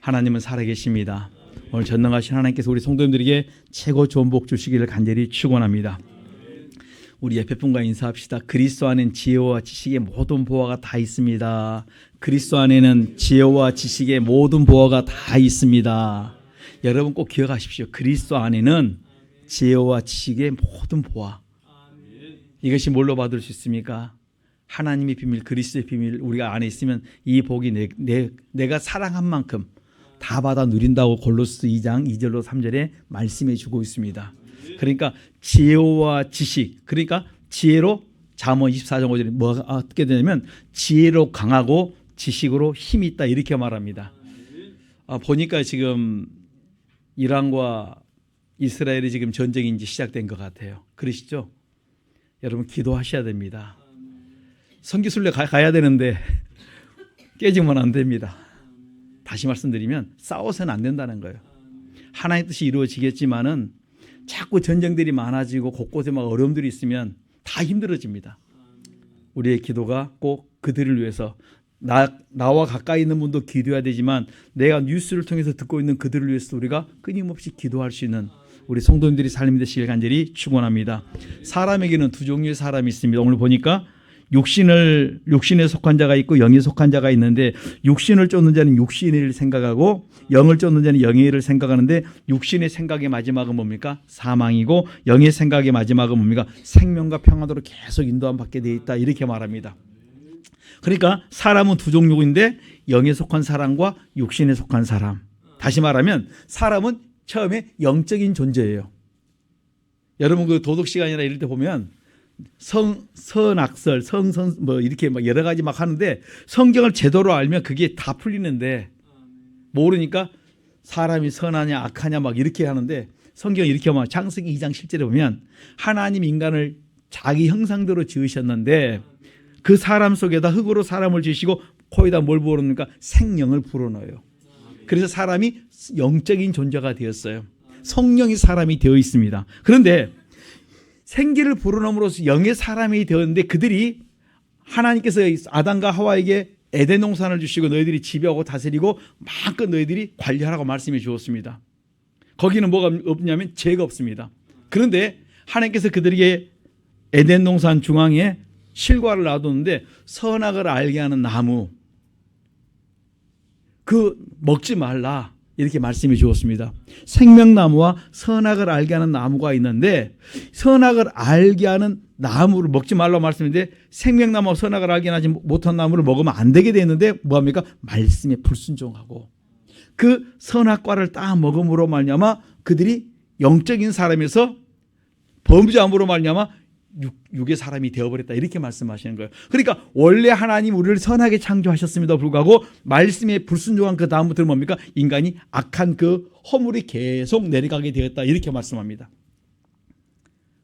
하나님은 살아계십니다. 오늘 전능하신 하나님께서 우리 성도님들에게 최고 좋은 복 주시기를 간절히 축원합니다. 우리 옆에분과 인사합시다. 그리스도 안에는 지혜와 지식의 모든 보화가 다 있습니다. 그리스도 안에는 지혜와 지식의 모든 보화가 다 있습니다. 여러분 꼭 기억하십시오. 그리스도 안에는 지혜와 지식의 모든 보화. 이것이 뭘로 받을 수 있습니까? 하나님의 비밀, 그리스도의 비밀 우리가 안에 있으면 이 복이 내가 사랑한 만큼 다 받아 누린다고 골로새 2장 2절로 3절에 말씀해 주고 있습니다. 그러니까 지혜와 지식, 그러니까 지혜로 잠언 24장 5절에 뭐가 어떻게 되냐면 지혜로 강하고 지식으로 힘이 있다 이렇게 말합니다. 보니까 지금 이란과 이스라엘이 지금 전쟁이 이제 시작된 것 같아요. 그러시죠? 여러분 기도하셔야 됩니다. 선기술래 가야 되는데 깨지면 안 됩니다. 다시 말씀드리면 싸워서는 안 된다는 거예요. 하나의 뜻이 이루어지겠지만은 자꾸 전쟁들이 많아지고 곳곳에 막 어려움들이 있으면 다 힘들어집니다. 우리의 기도가 꼭 그들을 위해서 나와 가까이 있는 분도 기도해야 되지만 내가 뉴스를 통해서 듣고 있는 그들을 위해서 우리가 끊임없이 기도할 수 있는 우리 성도님들이 삶이 되시길 간절히 축원합니다. 사람에게는 두 종류의 사람이 있습니다. 오늘 보니까 육신에 속한 자가 있고 영에 속한 자가 있는데 육신을 쫓는 자는 육신의 일을 생각하고 영을 쫓는 자는 영의 일을 생각하는데 육신의 생각의 마지막은 뭡니까? 사망이고 영의 생각의 마지막은 뭡니까? 생명과 평안으로 계속 인도함 받게 되어 있다 이렇게 말합니다. 그러니까 사람은 두 종류인데 영에 속한 사람과 육신에 속한 사람. 다시 말하면 사람은 처음에 영적인 존재예요. 여러분 그 도덕 시간이나 이럴 때 보면 선악설, 뭐 이렇게 막 여러 가지 막 하는데 성경을 제대로 알면 그게 다 풀리는데 모르니까 사람이 선하냐 악하냐 막 이렇게 하는데 성경이 이렇게 막 창세기 2장 10절에 보면 하나님 인간을 자기 형상대로 지으셨는데 그 사람 속에다 흙으로 사람을 지으시고 코에다 뭘 부어놓습니까? 생명을 불어넣어요. 그래서 사람이 영적인 존재가 되었어요. 성령이 사람이 되어 있습니다. 그런데 생기를 불어넣음으로써 영의 사람이 되었는데 그들이 하나님께서 아담과 하와에게 에덴 동산을 주시고 너희들이 지배하고 다스리고 마음껏 너희들이 관리하라고 말씀해 주었습니다. 거기는 뭐가 없냐면 죄가 없습니다. 그런데 하나님께서 그들에게 에덴 동산 중앙에 실과를 놔뒀는데 선악을 알게 하는 나무 그 먹지 말라 이렇게 말씀해 주었습니다. 생명나무와 선악을 알게 하는 나무가 있는데 선악을 알게 하는 나무를 먹지 말라고 말씀했는데 생명나무와 선악을 알게 하지 못한 나무를 먹으면 안 되게 되는데 뭐합니까? 말씀에 불순종하고 그 선악과를 딱 먹음으로 말미암아 그들이 영적인 사람에서 범죄함으로 말미암아 육의 사람이 되어버렸다 이렇게 말씀하시는 거예요. 그러니까 원래 하나님 우리를 선하게 창조하셨음에도 불구하고 말씀에 불순종한 그 다음부터는 뭡니까? 인간이 악한 그 허물이 계속 내려가게 되었다 이렇게 말씀합니다.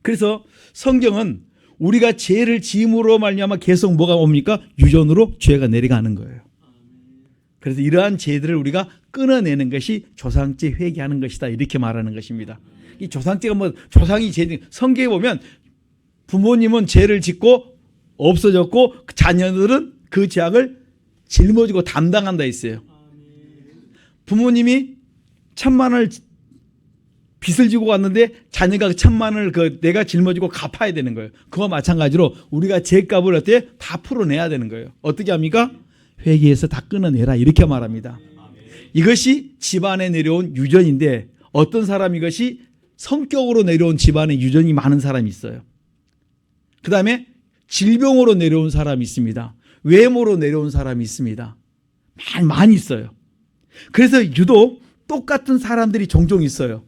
그래서 성경은 우리가 죄를 지음으로 말미암아 계속 뭐가 옵니까? 유전으로 죄가 내려가는 거예요. 그래서 이러한 죄들을 우리가 끊어내는 것이 조상죄 회개하는 것이다 이렇게 말하는 것입니다. 이 조상죄가 뭐 조상이 죄 성경에 보면 부모님은 죄를 짓고 없어졌고 자녀들은 그 죄악을 짊어지고 담당한다 했어요. 부모님이 1,000만원을 빚을 지고 왔는데 자녀가 1,000만원을 내가 짊어지고 갚아야 되는 거예요. 그와 마찬가지로 우리가 죄값을 어떻게 다 풀어내야 되는 거예요. 어떻게 합니까? 회개해서 다 끊어내라 이렇게 말합니다. 이것이 집안에 내려온 유전인데 어떤 사람 이것이 성격으로 내려온 집안에 유전이 많은 사람이 있어요. 그 다음에 질병으로 내려온 사람이 있습니다. 외모로 내려온 사람이 있습니다. 많이 있어요. 그래서 유독 똑같은 사람들이 종종 있어요.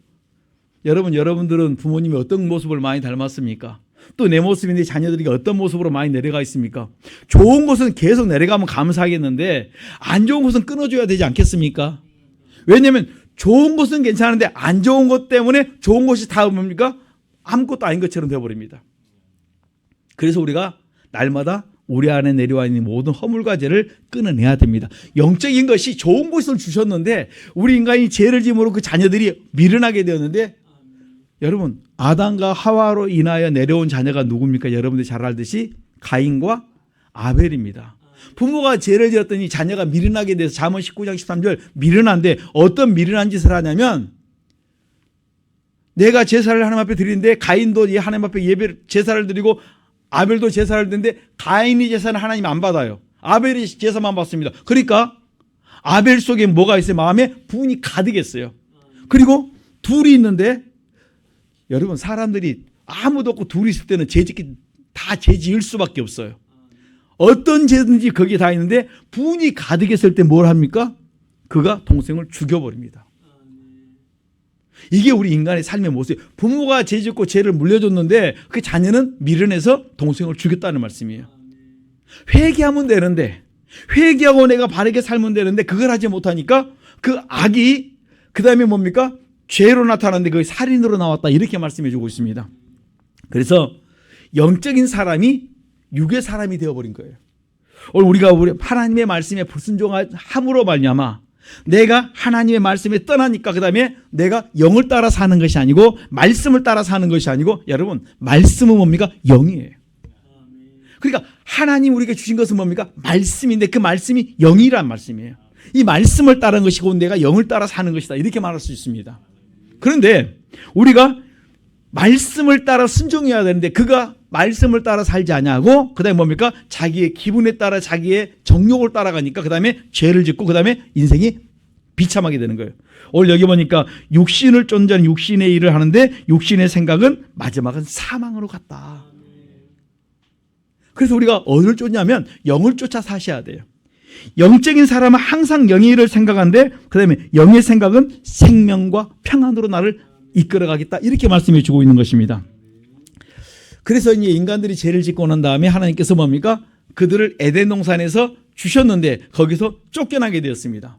여러분들은 부모님이 어떤 모습을 많이 닮았습니까? 또 내 모습인데 자녀들이 어떤 모습으로 많이 내려가 있습니까? 좋은 것은 계속 내려가면 감사하겠는데 안 좋은 것은 끊어줘야 되지 않겠습니까? 왜냐하면 좋은 것은 괜찮은데 안 좋은 것 때문에 좋은 것이 다 뭡니까? 아무것도 아닌 것처럼 되어버립니다. 그래서 우리가 날마다 우리 안에 내려와 있는 모든 허물과 죄를 끊어내야 됩니다. 영적인 것이 좋은 것을 주셨는데 우리 인간이 죄를 지음으로 그 자녀들이 미련하게 되었는데 여러분 아담과 하와로 인하여 내려온 자녀가 누굽니까? 여러분들이 잘 알듯이 가인과 아벨입니다. 부모가 죄를 지었더니 자녀가 미련하게 돼서 잠언 19장 13절 미련한데 어떤 미련한 짓을 하냐면 내가 제사를 하나님 앞에 드리는데 가인도 하나님 앞에 제사를 드리고 아벨도 제사를 드리는데 가인이 제사는 하나님 안 받아요. 아벨이 제사만 받습니다. 그러니까 아벨 속에 뭐가 있어요? 마음에 분이 가득했어요. 그리고 둘이 있는데 여러분 사람들이 아무도 없고 둘이 있을 때는 다 죄 지을 수밖에 없어요. 어떤 죄든지 거기에 다 있는데 분이 가득했을 때 뭘 합니까? 그가 동생을 죽여버립니다. 이게 우리 인간의 삶의 모습이에요. 부모가 죄 짓고 죄를 물려줬는데 그 자녀는 미련해서 동생을 죽였다는 말씀이에요. 회개하면 되는데 회개하고 내가 바르게 살면 되는데 그걸 하지 못하니까 그 악이 그 다음에 뭡니까? 죄로 나타났는데 그게 살인으로 나왔다 이렇게 말씀해 주고 있습니다. 그래서 영적인 사람이 육의 사람이 되어버린 거예요. 오늘 우리가 하나님의 말씀에 불순종함으로 말미암아 내가 하나님의 말씀에 떠나니까 그 다음에 내가 영을 따라 사는 것이 아니고 말씀을 따라 사는 것이 아니고 여러분 말씀은 뭡니까? 영이에요. 그러니까 하나님 우리에게 주신 것은 뭡니까? 말씀인데 그 말씀이 영이란 말씀이에요. 이 말씀을 따르는 것이고 내가 영을 따라 사는 것이다 이렇게 말할 수 있습니다. 그런데 우리가 말씀을 따라 순종해야 되는데 그가 말씀을 따라 살지 않냐고 그 다음에 뭡니까? 자기의 기분에 따라 자기의 정욕을 따라가니까 그 다음에 죄를 짓고 그 다음에 인생이 비참하게 되는 거예요. 오늘 여기 보니까 육신을 쫓는 자는 육신의 일을 하는데 육신의 생각은 마지막은 사망으로 갔다. 그래서 우리가 어디를 쫓냐면 영을 쫓아 사셔야 돼요. 영적인 사람은 항상 영의 일을 생각하는데 그 다음에 영의 생각은 생명과 평안으로 나를 이끌어가겠다 이렇게 말씀해 주고 있는 것입니다. 그래서 이제 인간들이 죄를 짓고 난 다음에 하나님께서 뭡니까? 그들을 에덴 동산에서 주셨는데 거기서 쫓겨나게 되었습니다.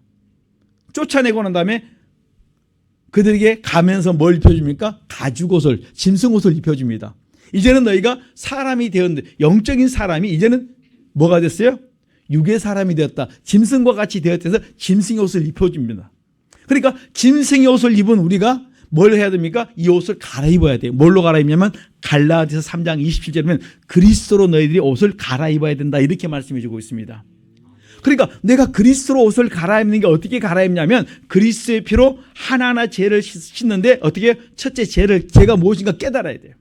쫓아내고 난 다음에 그들에게 가면서 뭘 입혀줍니까? 가죽옷을 짐승옷을 입혀줍니다. 이제는 너희가 사람이 되었는데 영적인 사람이 이제는 뭐가 됐어요? 육의 사람이 되었다. 짐승과 같이 되었대서 짐승의 옷을 입혀줍니다. 그러니까 짐승의 옷을 입은 우리가 뭘 해야 됩니까? 이 옷을 갈아입어야 돼요. 뭘로 갈아입냐면 갈라디아서 3장 27절에 보면 그리스도로 너희들이 옷을 갈아입어야 된다 이렇게 말씀해 주고 있습니다. 그러니까 내가 그리스도로 옷을 갈아입는 게 어떻게 갈아입냐면 그리스도의 피로 하나하나 죄를 씻는데 어떻게 첫째 죄가 무엇인가 깨달아야 돼요.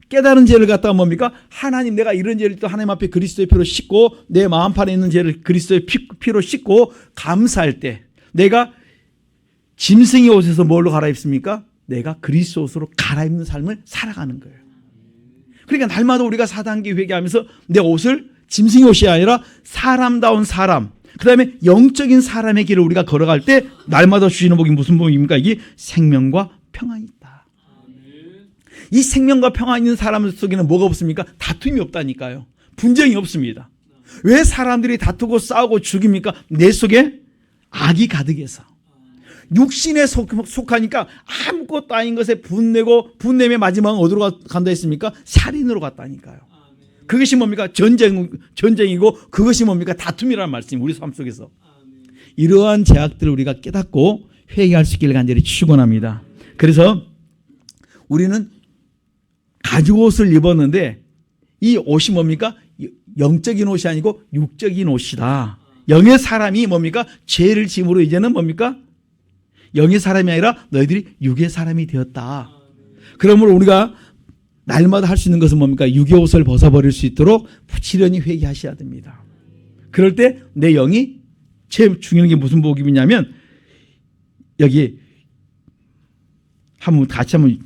깨달은 죄를 갖다가 뭡니까? 하나님 내가 이런 죄를 또 하나님 앞에 그리스도의 피로 씻고 내 마음판에 있는 죄를 그리스도의 피로 씻고 감사할 때 내가 짐승의 옷에서 뭘로 갈아입습니까? 내가 그리스도 옷으로 갈아입는 삶을 살아가는 거예요. 그러니까 날마다 우리가 4단계 회개하면서 내 옷을 짐승의 옷이 아니라 사람다운 사람 그 다음에 영적인 사람의 길을 우리가 걸어갈 때 날마다 주시는 복이 무슨 복입니까? 이게 생명과 평안이 있다. 이 생명과 평안 있는 사람 속에는 뭐가 없습니까? 다툼이 없다니까요. 분쟁이 없습니다. 왜 사람들이 다투고 싸우고 죽입니까? 내 속에 악이 가득해서 육신에 속하니까 아무것도 아닌 것에 분내고 분냄의 마지막은 어디로 간다 했습니까? 살인으로 갔다니까요. 그것이 뭡니까? 전쟁이고 그것이 뭡니까? 다툼이라는 말씀이 우리 삶 속에서. 이러한 제약들을 우리가 깨닫고 회개할 수 있기를 간절히 축원합니다. 그래서 우리는 가죽옷을 입었는데 이 옷이 뭡니까? 영적인 옷이 아니고 육적인 옷이다. 영의 사람이 뭡니까? 죄를 짐으로 이제는 뭡니까? 영의 사람이 아니라 너희들이 육의 사람이 되었다. 그러므로 우리가 날마다 할 수 있는 것은 뭡니까? 육의 옷을 벗어버릴 수 있도록 부지런히 회개하셔야 됩니다. 그럴 때 내 영이 제일 중요한 게 무슨 복이냐면 여기 같이 한번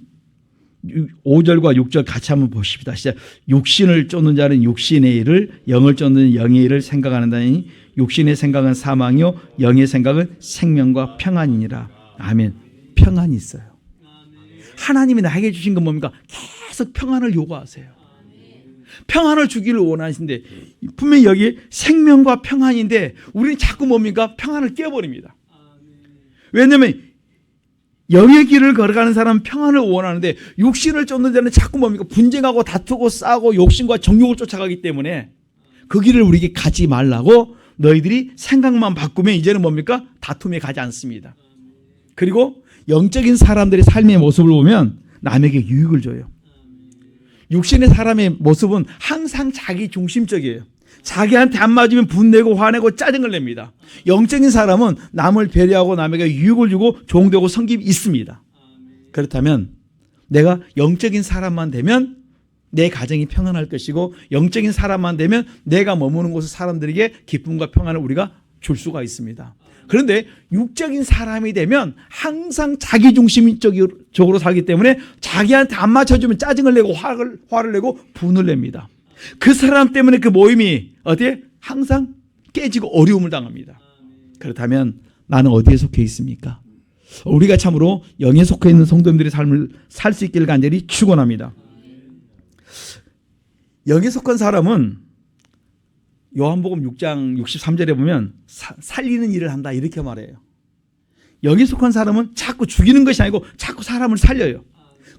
5절과 6절 같이 한번 보십시다. 시작. 육신을 쫓는 자는 육신의 일을 영을 쫓는 영의 일을 생각하는다니 육신의 생각은 사망이요 영의 생각은 생명과 평안이니라. 아멘. 평안이 있어요. 하나님이 나에게 주신 건 뭡니까? 계속 평안을 요구하세요. 평안을 주기를 원하시는데 분명히 여기 생명과 평안인데 우리는 자꾸 뭡니까? 평안을 깨버립니다. 왜냐하면 영의 길을 걸어가는 사람은 평안을 원하는데 육신을 쫓는 자는 자꾸 뭡니까? 분쟁하고 다투고 싸우고 욕심과 정욕을 쫓아가기 때문에 그 길을 우리에게 가지 말라고 너희들이 생각만 바꾸면 이제는 뭡니까? 다툼에 가지 않습니다. 그리고 영적인 사람들의 삶의 모습을 보면 남에게 유익을 줘요. 육신의 사람의 모습은 항상 자기 중심적이에요. 자기한테 안 맞으면 분내고 화내고 짜증을 냅니다. 영적인 사람은 남을 배려하고 남에게 유익을 주고 종되고 섬김이 있습니다. 그렇다면 내가 영적인 사람만 되면 내 가정이 평안할 것이고, 영적인 사람만 되면 내가 머무는 곳의 사람들에게 기쁨과 평안을 우리가 줄 수가 있습니다. 그런데 육적인 사람이 되면 항상 자기중심적으로 살기 때문에 자기한테 안 맞춰주면 짜증을 내고 화를 내고 분을 냅니다. 그 사람 때문에 그 모임이 항상 깨지고 어려움을 당합니다. 그렇다면 나는 어디에 속해 있습니까? 우리가 참으로 영에 속해 있는 성도님들의 삶을 살 수 있기를 간절히 축원합니다. 영에 속한 사람은 요한복음 6장 63절에 보면 살리는 일을 한다 이렇게 말해요. 영에 속한 사람은 자꾸 죽이는 것이 아니고 자꾸 사람을 살려요.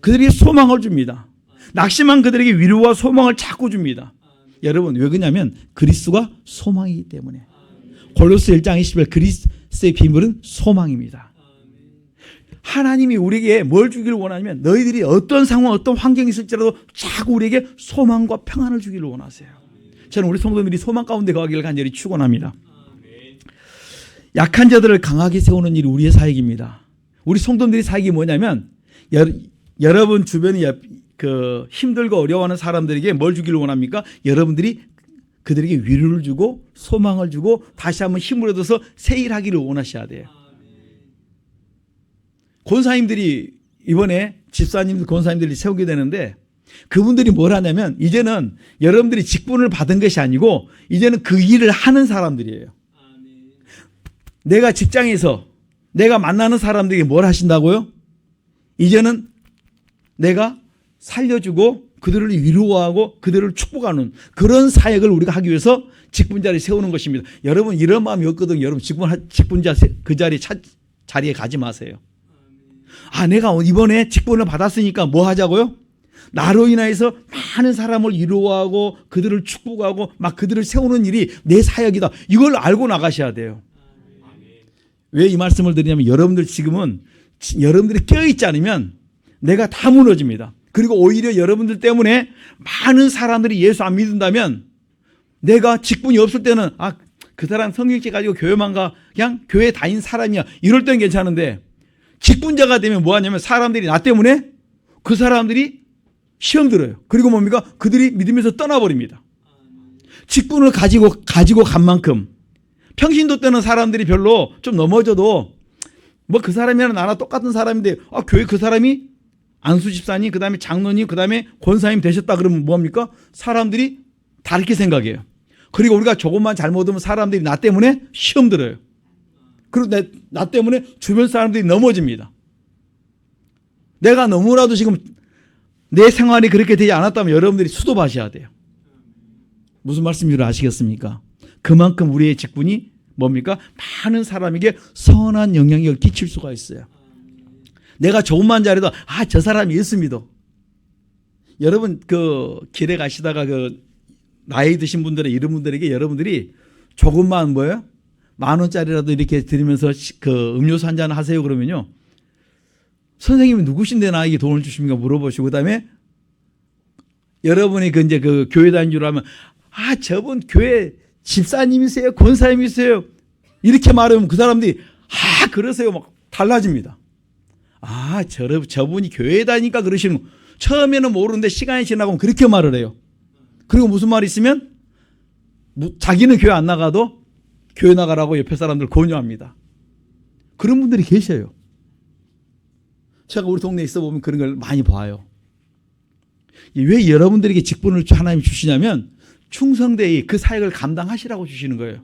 그들에게 소망을 줍니다. 낙심한 그들에게 위로와 소망을 자꾸 줍니다. 여러분, 왜 그러냐면 그리스도가 소망이기 때문에. 골로새 1장 20절 그리스도의 비밀은 소망입니다. 하나님이 우리에게 뭘 주기를 원하냐면 너희들이 어떤 상황, 어떤 환경이 있을지라도 자꾸 우리에게 소망과 평안을 주기를 원하세요. 저는 우리 성도들이 소망 가운데 거하기를 간절히 축원합니다. 약한 자들을 강하게 세우는 일이 우리의 사역입니다. 우리 성도들의 사역이 뭐냐면 여러분 주변에 힘들고 어려워하는 사람들에게 뭘 주기를 원합니까? 여러분들이 그들에게 위로를 주고 소망을 주고 다시 한번 힘을 얻어서 새 일하기를 원하셔야 돼요. 권사님들이 이번에 집사님들, 권사님들이 세우게 되는데 그분들이 뭘 하냐면 이제는 여러분들이 직분을 받은 것이 아니고 이제는 그 일을 하는 사람들이에요. 내가 직장에서 내가 만나는 사람들에게 뭘 하신다고요? 이제는 내가 살려주고 그들을 위로하고 그들을 축복하는 그런 사역을 우리가 하기 위해서 직분자를 세우는 것입니다. 여러분 이런 마음이 없거든요. 여러분 직분자 그 자리에 가지 마세요. 내가 이번에 직분을 받았으니까 뭐 하자고요? 나로 인해서 많은 사람을 위로하고 그들을 축복하고 막 그들을 세우는 일이 내 사역이다. 이걸 알고 나가셔야 돼요. 왜 이 말씀을 드리냐면 여러분들 지금은 여러분들이 깨어있지 않으면 내가 다 무너집니다. 그리고 오히려 여러분들 때문에 많은 사람들이 예수 안 믿는다면 내가 직분이 없을 때는 그 사람 성경책 가지고 교회만 가 그냥 교회 다닌 사람이야 이럴 때는 괜찮은데 직분자가 되면 뭐 하냐면 사람들이 나 때문에 그 사람들이 시험 들어요. 그리고 뭡니까? 그들이 믿으면서 떠나버립니다. 직분을 가지고 간 만큼 평신도 때는 사람들이 별로 좀 넘어져도 뭐 그 사람이랑 나랑 똑같은 사람인데 교회 그 사람이 안수 집사님, 그 다음에 장로님, 그 다음에 권사님 되셨다 그러면 뭐합니까? 사람들이 다르게 생각해요. 그리고 우리가 조금만 잘못하면 사람들이 나 때문에 시험 들어요. 그리고 나 때문에 주변 사람들이 넘어집니다. 내가 너무나도 지금 내 생활이 그렇게 되지 않았다면 여러분들이 수도하셔야 돼요. 무슨 말씀인지 아시겠습니까? 그만큼 우리의 직분이 뭡니까? 많은 사람에게 선한 영향력을 끼칠 수가 있어요. 내가 조금만 잘해도 저 사람이 예수 믿어. 여러분 그 길에 가시다가 그 나이 드신 분들의 이런 분들에게 여러분들이 조금만 뭐예요? 10,000원짜리라도 이렇게 드리면서 그 음료수 한 잔 하세요 그러면요. 선생님이 누구신데 나에게 돈을 주십니까? 물어보시고 그다음에 여러분이 이제 그 교회 다닌 줄 알면 저분 교회 집사님이세요? 권사님이세요? 이렇게 말하면 그 사람들이 그러세요 막 달라집니다. 저분이 교회 다니니까 그러시는 거. 처음에는 모르는데 시간이 지나고 그렇게 말을 해요. 그리고 무슨 말이 있으면 자기는 교회 안 나가도 교회 나가라고 옆에 사람들 권유합니다. 그런 분들이 계셔요. 제가 우리 동네에 있어 보면 그런 걸 많이 봐요. 왜 여러분들에게 직분을 하나님이 주시냐면 충성되이 그 사역을 감당하시라고 주시는 거예요.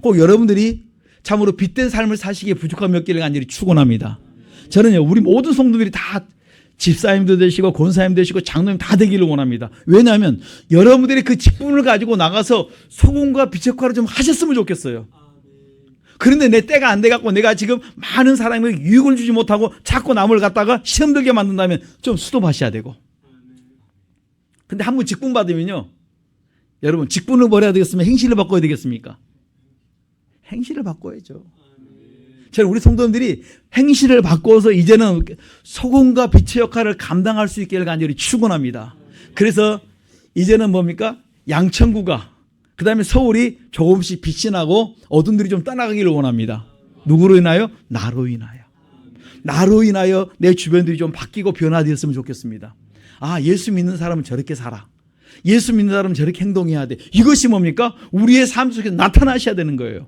꼭 여러분들이 참으로 빛된 삶을 사시기에 부족함이 없기를 간절히 축원합니다. 저는요 우리 모든 성도들이 다 집사님도 되시고 권사님 되시고 장로님 다 되기를 원합니다. 왜냐하면 여러분들이 그 직분을 가지고 나가서 소금과 빛의 역할을 좀 하셨으면 좋겠어요. 그런데 내 때가 안 돼갖고 내가 지금 많은 사람에게 유익을 주지 못하고 자꾸 남을 갖다가 시험 들게 만든다면 좀 스톱하셔야 되고. 근데 한 번 직분 받으면요 여러분 직분을 버려야 되겠으면 행실을 바꿔야 되겠습니까? 행실을 바꿔야죠. 저는 우리 성도님들이 행실을 바꿔서 이제는 소금과 빛의 역할을 감당할 수 있기를 간절히 축원합니다. 그래서 이제는 뭡니까? 양천구가 그 다음에 서울이 조금씩 빛이 나고 어둠들이 좀 떠나가기를 원합니다. 누구로 인하여? 나로 인하여. 나로 인하여 내 주변들이 좀 바뀌고 변화되었으면 좋겠습니다. 아, 예수 믿는 사람은 저렇게 살아. 예수 믿는 사람은 저렇게 행동해야 돼. 이것이 뭡니까? 우리의 삶 속에 나타나셔야 되는 거예요.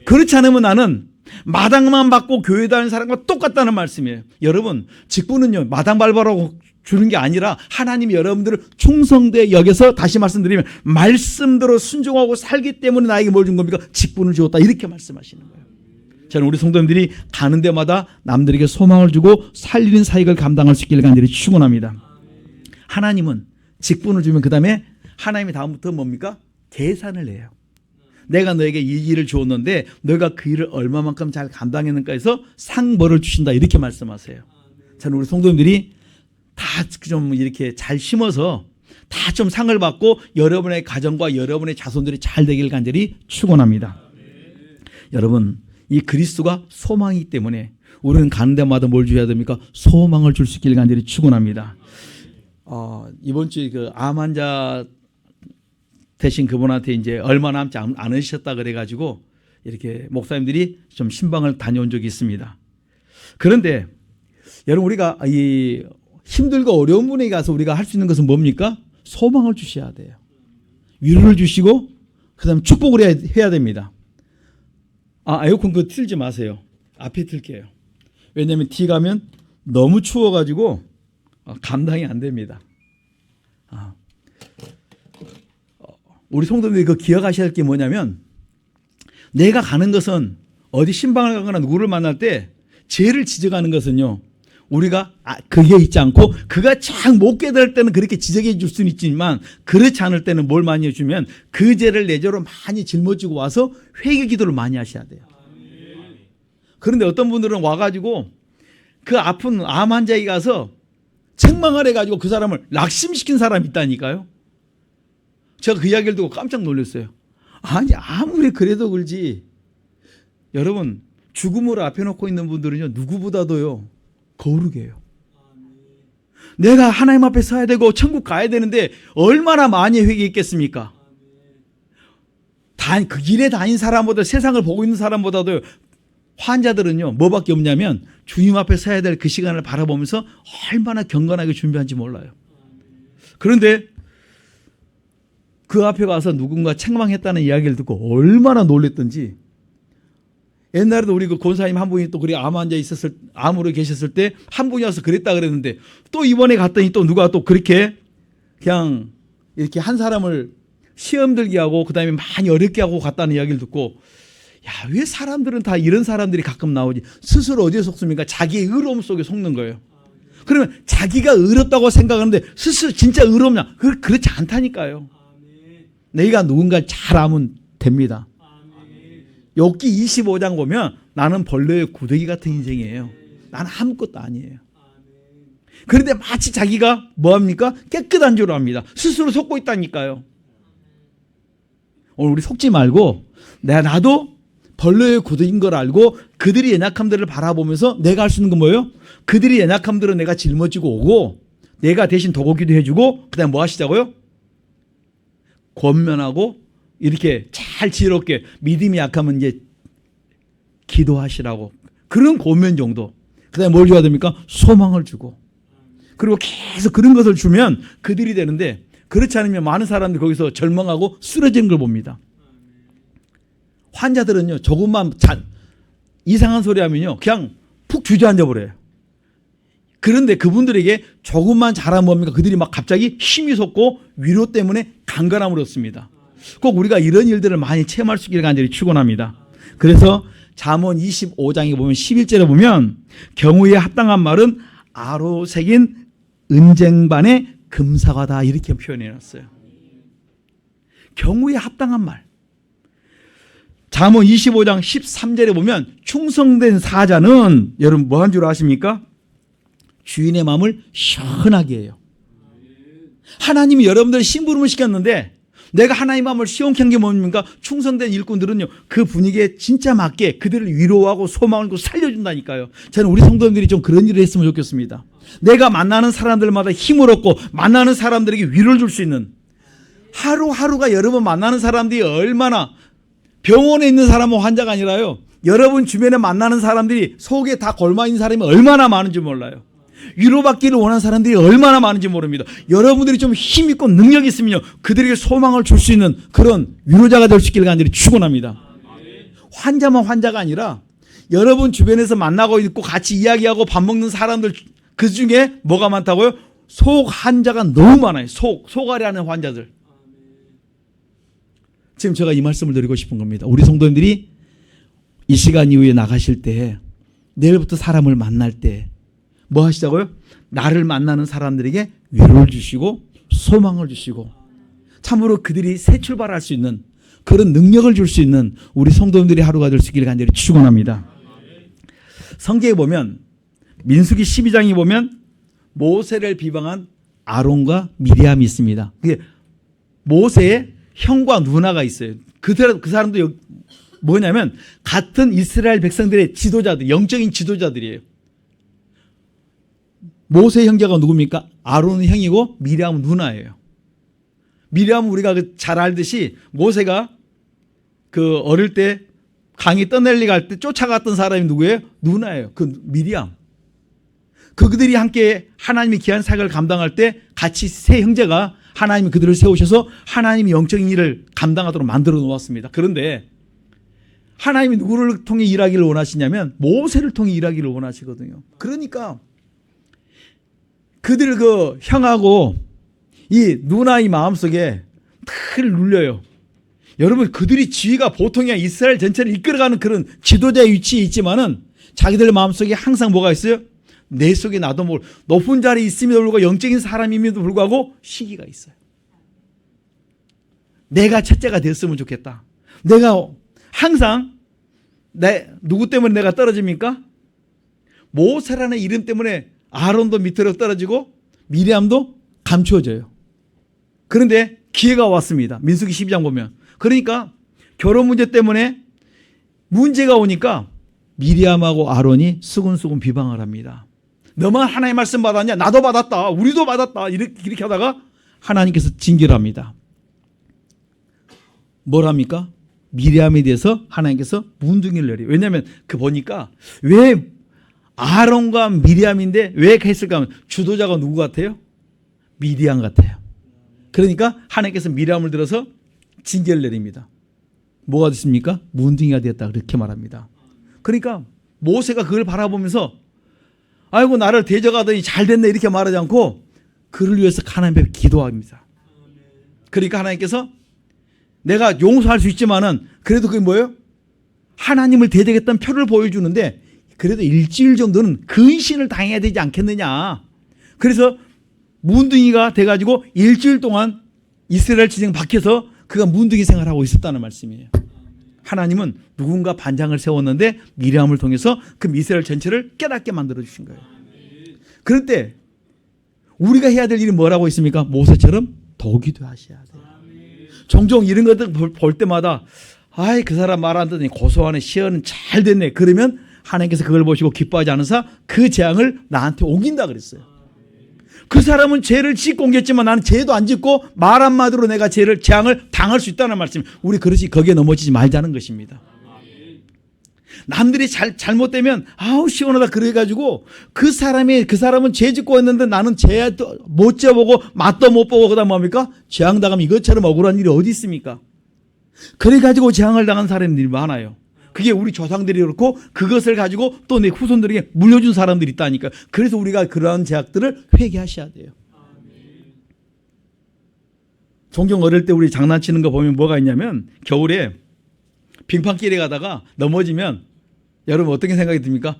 그렇지 않으면 나는 마당만 밟고 교회 다니는 사람과 똑같다는 말씀이에요. 여러분, 직분은요, 마당 밟으라고 주는 게 아니라 하나님이 여러분들을 충성되게 여겨서, 다시 말씀드리면 말씀대로 순종하고 살기 때문에 나에게 뭘 준 겁니까? 직분을 주었다. 이렇게 말씀하시는 거예요. 저는 우리 성도님들이 가는 데마다 남들에게 소망을 주고 살리는 사역을 감당할 수 있기를 간절히 축원합니다. 하나님은 직분을 주면 그 다음에 하나님이 다음부터 뭡니까? 계산을 해요. 내가 너에게 이 일을 주었는데 너가 그 일을 얼마만큼 잘 감당했는가 해서 상벌을 주신다. 이렇게 말씀하세요. 저는 우리 성도님들이 다 좀 이렇게 잘 심어서 다 좀 상을 받고 여러분의 가정과 여러분의 자손들이 잘 되길 간절히 축원합니다. 여러분, 이 그리스도가 소망이기 때문에 우리는 가는 데마다 뭘 줘야 됩니까? 소망을 줄 수 있길 간절히 축원합니다. 이번 주에 그 암 환자 대신 그분한테 이제 얼마 남지 않으셨다 그래가지고 이렇게 목사님들이 좀 신방을 다녀온 적이 있습니다. 그런데 여러분, 우리가 이 힘들고 어려운 분에게 가서 우리가 할 수 있는 것은 뭡니까? 소망을 주셔야 돼요. 위로를 주시고 그 다음에 축복을 해야 됩니다. 에어컨 그거 틀지 마세요. 앞에 틀게요. 왜냐하면 뒤 가면 너무 추워가지고 감당이 안 됩니다. 우리 성도님들이 그 기억하셔야 할 게 뭐냐면, 내가 가는 것은 어디 신방을 가거나 누구를 만날 때 죄를 지적하는 것은요, 우리가 그게 있지 않고 그가 참 못 깨달을 때는 그렇게 지적해 줄 수는 있지만 그렇지 않을 때는 뭘 많이 해주면 그 죄를 내 죄로 많이 짊어지고 와서 회개 기도를 많이 하셔야 돼요. 그런데 어떤 분들은 와가지고 그 아픈 암 환자에게 가서 책망을 해가지고 그 사람을 낙심시킨 사람이 있다니까요. 제가 그 이야기를 듣고 깜짝 놀랐어요. 아니, 아무리 그래도 그렇지, 여러분, 죽음을 앞에 놓고 있는 분들은요, 누구보다도요 거룩해요. 내가 하나님 앞에 서야 되고 천국 가야 되는데 얼마나 많이 회개했겠습니까? 그 길에 다닌 사람보다, 세상을 보고 있는 사람보다도 환자들은요 뭐밖에 없냐면 주님 앞에 서야 될 그 시간을 바라보면서 얼마나 경건하게 준비한지 몰라요. 그런데 그 앞에 가서 누군가 책망했다는 이야기를 듣고 얼마나 놀랬던지. 옛날에도 우리 그 권사님 한 분이 또 그래 암 환자 있었을, 암으로 계셨을 때 한 분이 와서 그랬다 그랬는데, 또 이번에 갔더니 또 누가 또 그렇게 그냥 이렇게 한 사람을 시험 들게 하고 그 다음에 많이 어렵게 하고 갔다는 이야기를 듣고, 야, 왜 사람들은 다 이런 사람들이 가끔 나오지? 스스로 어디에 속습니까? 자기의 의로움 속에 속는 거예요. 그러면 자기가 의롭다고 생각하는데 스스로 진짜 의롭냐? 그렇지 않다니까요. 내가 누군가를 잘 알면 됩니다. 욥기 25장 보면 나는 벌레의 구더기 같은 인생이에요. 나는 아무것도 아니에요. 그런데 마치 자기가 뭐합니까? 깨끗한 줄 압니다. 스스로 속고 있다니까요. 오늘 우리 속지 말고 나도 벌레의 구더기인 걸 알고 그들이 연약함들을 바라보면서 내가 할 수 있는 건 뭐예요? 그들이 연약함들은 내가 짊어지고 오고 내가 대신 도고기도 해주고 그 다음에 뭐 하시자고요? 권면하고 이렇게 잘 지혜롭게, 믿음이 약하면 이제 기도하시라고, 그런 권면 정도. 그 다음에 뭘 줘야 됩니까? 소망을 주고, 그리고 계속 그런 것을 주면 그들이 되는데, 그렇지 않으면 많은 사람들이 거기서 절망하고 쓰러지는 걸 봅니다. 환자들은요 조금만 이상한 소리 하면요 그냥 푹 주저앉아 버려요. 그런데 그분들에게 조금만 잘하면 뭡니까? 그들이 막 갑자기 힘이 솟고 위로 때문에 강건함을 얻습니다. 꼭 우리가 이런 일들을 많이 체험할 수 있기를 간절히 축원합니다. 그래서 잠언 25장에 보면 11절에 보면 경우에 합당한 말은 아로 새긴 은쟁반의 금사과다, 이렇게 표현해 놨어요. 경우에 합당한 말. 잠언 25장 13절에 보면 충성된 사자는 여러분 뭐 한 줄 아십니까? 주인의 마음을 시원하게 해요. 하나님이 여러분들 심부름을 시켰는데 내가 하나님 마음을 시원케 한 게 뭡니까? 충성된 일꾼들은요 그 분위기에 진짜 맞게 그들을 위로하고 소망을 주고 살려준다니까요. 저는 우리 성도님들이 좀 그런 일을 했으면 좋겠습니다. 내가 만나는 사람들마다 힘을 얻고 만나는 사람들에게 위로를 줄 수 있는, 하루하루가 여러분 만나는 사람들이 얼마나, 병원에 있는 사람은 환자가 아니라요, 여러분 주변에 만나는 사람들이 속에 다 골마있는 사람이 얼마나 많은지 몰라요. 위로받기를 원하는 사람들이 얼마나 많은지 모릅니다. 여러분들이 좀 힘있고 능력이 있으면요, 그들에게 소망을 줄 수 있는 그런 위로자가 될 수 있기를 간절히 축원합니다. 환자만 환자가 아니라 여러분 주변에서 만나고 있고 같이 이야기하고 밥 먹는 사람들, 그 중에 뭐가 많다고요? 속 환자가 너무 많아요. 속앓이 하는 환자들. 지금 제가 이 말씀을 드리고 싶은 겁니다. 우리 성도님들이 이 시간 이후에 나가실 때, 내일부터 사람을 만날 때 뭐 하시자고요? 나를 만나는 사람들에게 위로를 주시고 소망을 주시고 참으로 그들이 새 출발할 수 있는 그런 능력을 줄 수 있는 우리 성도님들이 하루가 될 수 있기를 간절히 축원합니다. 성경에 보면, 민수기 12장에 보면 모세를 비방한 아론과 미리암이 있습니다. 모세의 형과 누나가 있어요. 그 사람도 뭐냐면 같은 이스라엘 백성들의 지도자들, 영적인 지도자들이에요. 모세 형제가 누굽니까? 아론은 형이고 미리암은 누나예요. 미리암은 우리가 잘 알듯이 모세가 그 어릴 때 강이 떠넬리 갈 때 쫓아갔던 사람이 누구예요? 누나예요. 그 미리암. 그들이 함께 하나님의 귀한 사역을 감당할 때 같이 세 형제가 하나님이 그들을 세우셔서 하나님이 영적인 일을 감당하도록 만들어 놓았습니다. 그런데 하나님이 누구를 통해 일하기를 원하시냐면 모세를 통해 일하기를 원하시거든요. 그러니까 그들 그 형하고 이 누나의 마음속에 늘 눌려요. 여러분, 그들이 지위가 보통이 아니라 이스라엘 전체를 이끌어가는 그런 지도자의 위치에 있지만은 자기들 마음속에 항상 뭐가 있어요? 내 속에 나도 모르고 높은 자리에 있음에도 불구하고 영적인 사람임에도 불구하고 시기가 있어요. 내가 첫째가 됐으면 좋겠다. 내가 항상 누구 때문에 내가 떨어집니까? 모세라는 이름 때문에 아론도 밑으로 떨어지고 미리암도 감추어져요. 그런데 기회가 왔습니다. 민수기 12장 보면. 그러니까 결혼 문제 때문에 문제가 오니까 미리암하고 아론이 수근수근 비방을 합니다. 너만 하나님의 말씀 받았냐? 나도 받았다. 우리도 받았다. 이렇게 하다가 하나님께서 징계를 합니다. 뭘 합니까? 미리암에 대해서 하나님께서 문둥이를 내려요. 왜냐하면 보니까 왜 아론과 미리암인데 왜 했을까 하면 주도자가 누구 같아요? 미리암 같아요. 그러니까 하나님께서 미리암을 들어서 징계를 내립니다. 뭐가 됐습니까? 문둥이가 되었다. 그렇게 말합니다. 그러니까 모세가 그걸 바라보면서 아이고 나를 대적하더니 잘 됐네 이렇게 말하지 않고 그를 위해서 하나님 앞에 기도합니다. 그러니까 하나님께서 내가 용서할 수 있지만은 그래도 그게 뭐예요? 하나님을 대적했던 표를 보여주는데 그래도 일주일 정도는 근신을 당해야 되지 않겠느냐. 그래서 문둥이가 돼가지고 일주일 동안 이스라엘 지정 밖에서 그가 문둥이 생활하고 있었다는 말씀이에요. 하나님은 누군가 반장을 세웠는데 미리암을 통해서 그 이스라엘 전체를 깨닫게 만들어 주신 거예요. 그럴 때 우리가 해야 될 일이 뭐라고 있습니까? 모세처럼 더 기도하셔야 돼요. 종종 이런 것들 볼 때마다 아이 그 사람 말 안 듣더니 고소하네 시험은 잘 됐네. 그러면 하나님께서 그걸 보시고 기뻐하지 않으사 그 재앙을 나한테 옮긴다 그랬어요. 그 사람은 죄를 짓고 옮겼지만 나는 죄도 안 짓고 말 한마디로 내가 재앙을 당할 수 있다는 말씀. 우리 그릇이 거기에 넘어지지 말자는 것입니다. 남들이 잘못되면 아우 시원하다 그래가지고 그 사람은 죄 짓고 했는데 나는 죄도 못 져보고 맛도 못 보고 그다음 뭡니까? 재앙 당하면 이것처럼 억울한 일이 어디 있습니까? 그래가지고 재앙을 당한 사람들이 많아요. 그게 우리 조상들이 그렇고 그것을 가지고 또 내 후손들에게 물려준 사람들이 있다니까. 그래서 우리가 그러한 죄악들을 회개하셔야 돼요. 종종 어릴 때 우리 장난치는 거 보면 뭐가 있냐면 겨울에 빙판길에 가다가 넘어지면 여러분 어떻게 생각이 듭니까?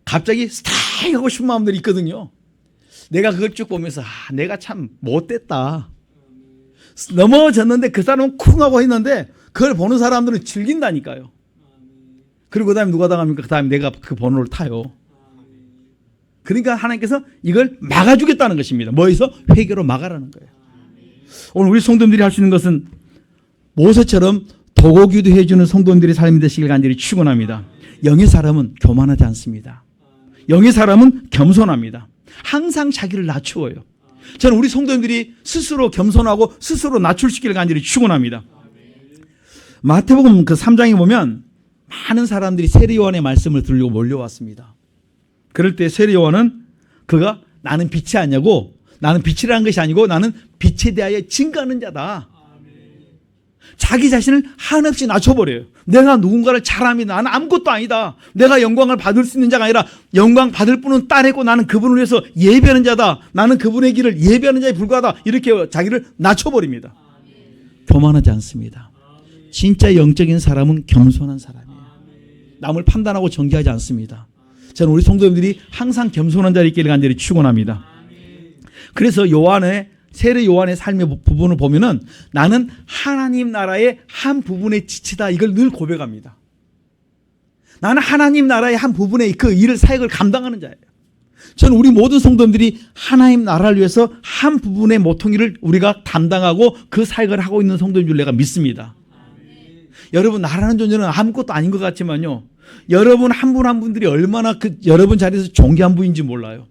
갑자기 스타일 하고 싶은 마음들이 있거든요. 내가 그걸 쭉 보면서 내가 참 못됐다. 넘어졌는데 그 사람은 쿵 하고 했는데 그걸 보는 사람들은 즐긴다니까요. 그리고 그 다음에 누가 당합니까? 그 다음에 내가 그 번호를 타요. 그러니까 하나님께서 이걸 막아주겠다는 것입니다. 뭐에서? 회개로 막아라는 거예요. 오늘 우리 성도님들이 할 수 있는 것은 모세처럼 도고기도 해주는 성도님들의 삶이 되시길 간절히 축원합니다. 영의 사람은 교만하지 않습니다. 영의 사람은 겸손합니다. 항상 자기를 낮추어요. 저는 우리 성도님들이 스스로 겸손하고 스스로 낮출시키기를 간절히 축원합니다. 마태복음 그 3장에 보면 많은 사람들이 세례 요한의 말씀을 들으려고 몰려왔습니다. 그럴 때 세례 요한은 그가 나는 빛이 아니고 나는 빛이라는 것이 아니고 나는 빛에 대하여 증거하는 자다. 자기 자신을 한없이 낮춰버려요. 내가 누군가를 잘합니다. 나는 아무것도 아니다. 내가 영광을 받을 수 있는 자가 아니라 영광 받을 분은 딸이고 나는 그분을 위해서 예배하는 자다. 나는 그분의 길을 예배하는 자에 불과하다. 이렇게 자기를 낮춰버립니다. 교만하지 않습니다. 진짜 영적인 사람은 겸손한 사람이에요. 남을 판단하고 정죄하지 않습니다. 저는 우리 성도님들이 항상 겸손한 자리에 있기를 간절히 축원합니다. 그래서 세례 요한의 삶의 부분을 보면은 나는 하나님 나라의 한 부분의 지체다. 이걸 늘 고백합니다. 나는 하나님 나라의 한 부분의 그 일을 사역을 감당하는 자예요. 저는 우리 모든 성도들이 하나님 나라를 위해서 한 부분의 모퉁이를 우리가 담당하고 그 사역을 하고 있는 성도인 줄 내가 믿습니다. 여러분, 나라는 존재는 아무것도 아닌 것 같지만요, 여러분 한 분 한 분들이 얼마나 여러분 자리에서 존귀한 분인지 몰라요.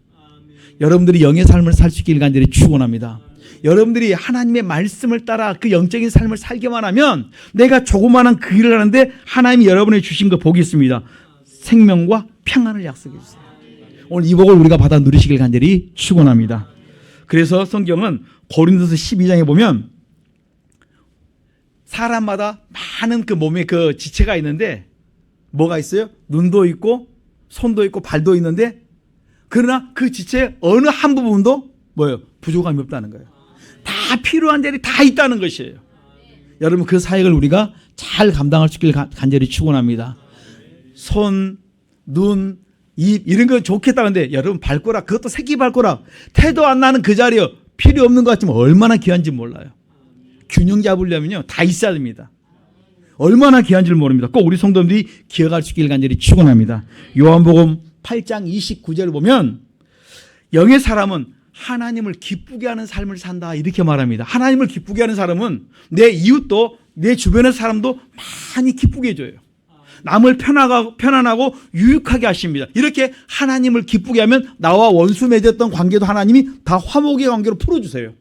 여러분들이 영의 삶을 살 수 있기를 간절히 축원합니다. 여러분들이 하나님의 말씀을 따라 그 영적인 삶을 살기만 하면 내가 조그마한 그 일을 하는데 하나님이 여러분에게 주신 거 복이 있습니다. 생명과 평안을 약속해 주세요. 오늘 이 복을 우리가 받아 누리시길 간절히 축원합니다. 그래서 성경은 고린도서 12장에 보면 사람마다 많은 그 몸에 그 지체가 있는데 뭐가 있어요? 눈도 있고 손도 있고 발도 있는데 그러나 그 지체의 어느 한 부분도 뭐예요? 부족함이 없다는 거예요. 다 필요한 자리 다 있다는 것이에요. 여러분, 그 사역을 우리가 잘 감당할 수 있길 간절히 축원합니다. 손, 눈, 입 이런 건 좋겠다는데 여러분 발가락, 그것도 새끼 발가락 태도 안 나는 그 자리에 필요 없는 것 같지만 얼마나 귀한지 몰라요. 균형 잡으려면요 다 있어야 됩니다. 얼마나 귀한지를 모릅니다. 꼭 우리 성도들이 기억할 수 있길 간절히 축원합니다. 요한복음 8장 29절을 보면 영의 사람은 하나님을 기쁘게 하는 삶을 산다 이렇게 말합니다. 하나님을 기쁘게 하는 사람은 내 이웃도 내 주변의 사람도 많이 기쁘게 해줘요. 남을 편안하고 유익하게 하십니다. 이렇게 하나님을 기쁘게 하면 나와 원수 맺었던 관계도 하나님이 다 화목의 관계로 풀어주세요.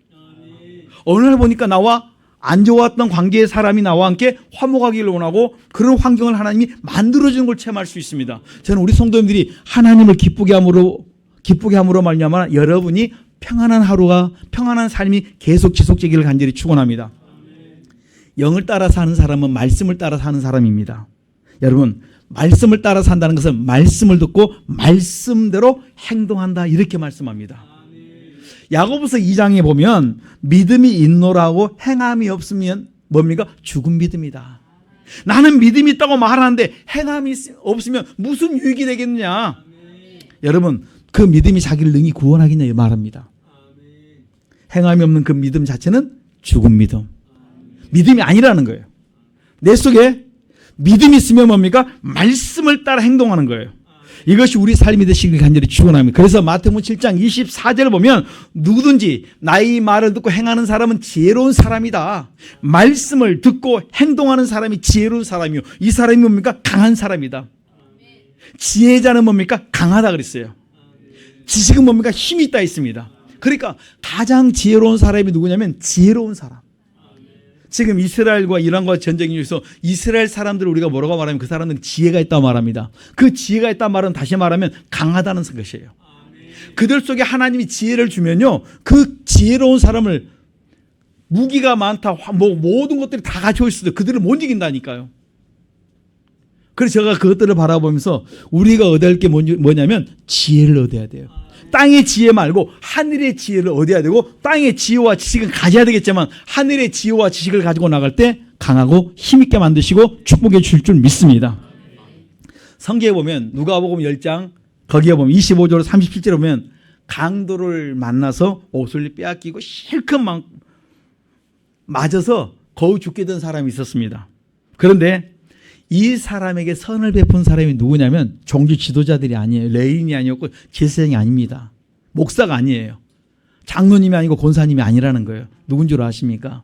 어느 날 보니까 나와 안 좋았던 관계의 사람이 나와 함께 화목하기를 원하고 그런 환경을 하나님이 만들어주는 걸 체험할 수 있습니다. 저는 우리 성도님들이 하나님을 기쁘게 함으로 말미암아 여러분이 평안한 삶이 계속 지속되기를 간절히 축원합니다. 영을 따라 사는 사람은 말씀을 따라 사는 사람입니다. 여러분, 말씀을 따라 산다는 것은 말씀을 듣고 말씀대로 행동한다 이렇게 말씀합니다. 야고보서 2장에 보면 믿음이 있노라고 행함이 없으면 뭡니까? 죽은 믿음이다. 나는 믿음이 있다고 말하는데 행함이 없으면 무슨 유익이 되겠느냐. 여러분, 그 믿음이 자기를 능히 구원하겠냐 말합니다. 행함이 없는 그 믿음 자체는 죽은 믿음. 믿음이 아니라는 거예요. 내 속에 믿음이 있으면 뭡니까? 말씀을 따라 행동하는 거예요. 이것이 우리 삶이 되시길 간절히 축원합니다. 그래서 마태복음 7장 24절을 보면 누구든지 나의 말을 듣고 행하는 사람은 지혜로운 사람이다. 말씀을 듣고 행동하는 사람이 지혜로운 사람이요. 이 사람이 뭡니까? 강한 사람이다. 지혜자는 뭡니까? 강하다 그랬어요. 지식은 뭡니까? 힘이 있다 했습니다. 그러니까 가장 지혜로운 사람이 누구냐면 지혜로운 사람. 지금 이스라엘과 이란과 전쟁이 있어서 이스라엘 사람들을 우리가 뭐라고 말하면 그 사람들은 지혜가 있다고 말합니다. 그 지혜가 있다는 말은 다시 말하면 강하다는 것이에요. 그들 속에 하나님이 지혜를 주면요, 그 지혜로운 사람을 무기가 많다, 모든 것들이 다 갖춰 있어도 그들을 못 이긴다니까요. 그래서 제가 그것들을 바라보면서 우리가 얻어야 할 게 뭐냐면 지혜를 얻어야 돼요. 땅의 지혜 말고 하늘의 지혜를 얻어야 되고, 땅의 지혜와 지식은 가져야 되겠지만 하늘의 지혜와 지식을 가지고 나갈 때 강하고 힘있게 만드시고 축복해 주실 줄 믿습니다. 성경에 보면 누가복음 10장 거기에 보면 25절 37절에 보면 강도를 만나서 옷을 빼앗기고 실컷 맞아서 거의 죽게 된 사람이 있었습니다. 그런데 이 사람에게 선을 베푼 사람이 누구냐면 종교 지도자들이 아니에요. 레인이 아니었고 제사장이 아닙니다. 목사가 아니에요. 장로님이 아니고 권사님이 아니라는 거예요. 누군 줄 아십니까?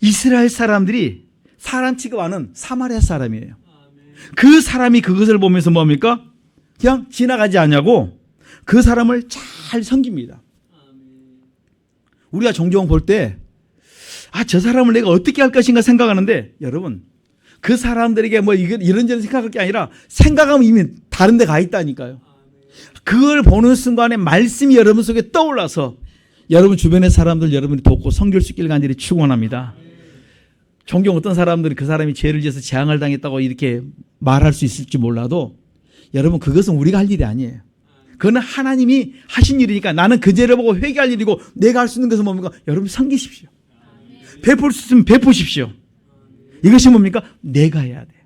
이스라엘 사람들이 사람 취급하는 사마리아 사람이에요. 그 사람이 그것을 보면서 뭡니까? 그냥 지나가지 않냐고 그 사람을 잘 섬깁니다. 우리가 종종 볼 때, 저 사람을 내가 어떻게 할 것인가 생각하는데, 여러분, 그 사람들에게 뭐 이런저런 생각할 게 아니라 생각하면 이미 다른 데 가 있다니까요. 그걸 보는 순간에 말씀이 여러분 속에 떠올라서 여러분 주변의 사람들 여러분이 돕고 섬길 수 있길 간절히 축원합니다. 종종 어떤 사람들이 그 사람이 죄를 지어서 재앙을 당했다고 이렇게 말할 수 있을지 몰라도 여러분 그것은 우리가 할 일이 아니에요. 그거는 하나님이 하신 일이니까 나는 그 죄를 보고 회개할 일이고 내가 할 수 있는 것은 뭡니까? 여러분 섬기십시오. 베풀 수 있으면 베푸십시오. 이것이 뭡니까? 내가 해야 돼요.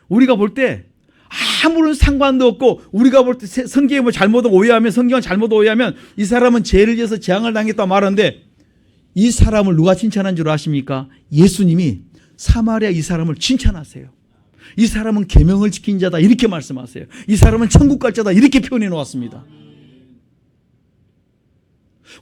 우리가 볼 때 아무런 상관도 없고 우리가 볼 때 성경이 뭐 잘못 오해하면 성경을 잘못 오해하면 이 사람은 죄를 지어서 재앙을 당했다 말하는데 이 사람을 누가 칭찬한 줄 아십니까? 예수님이 사마리아 이 사람을 칭찬하세요. 이 사람은 계명을 지킨 자다 이렇게 말씀하세요. 이 사람은 천국 갈 자다 이렇게 표현해 놓았습니다.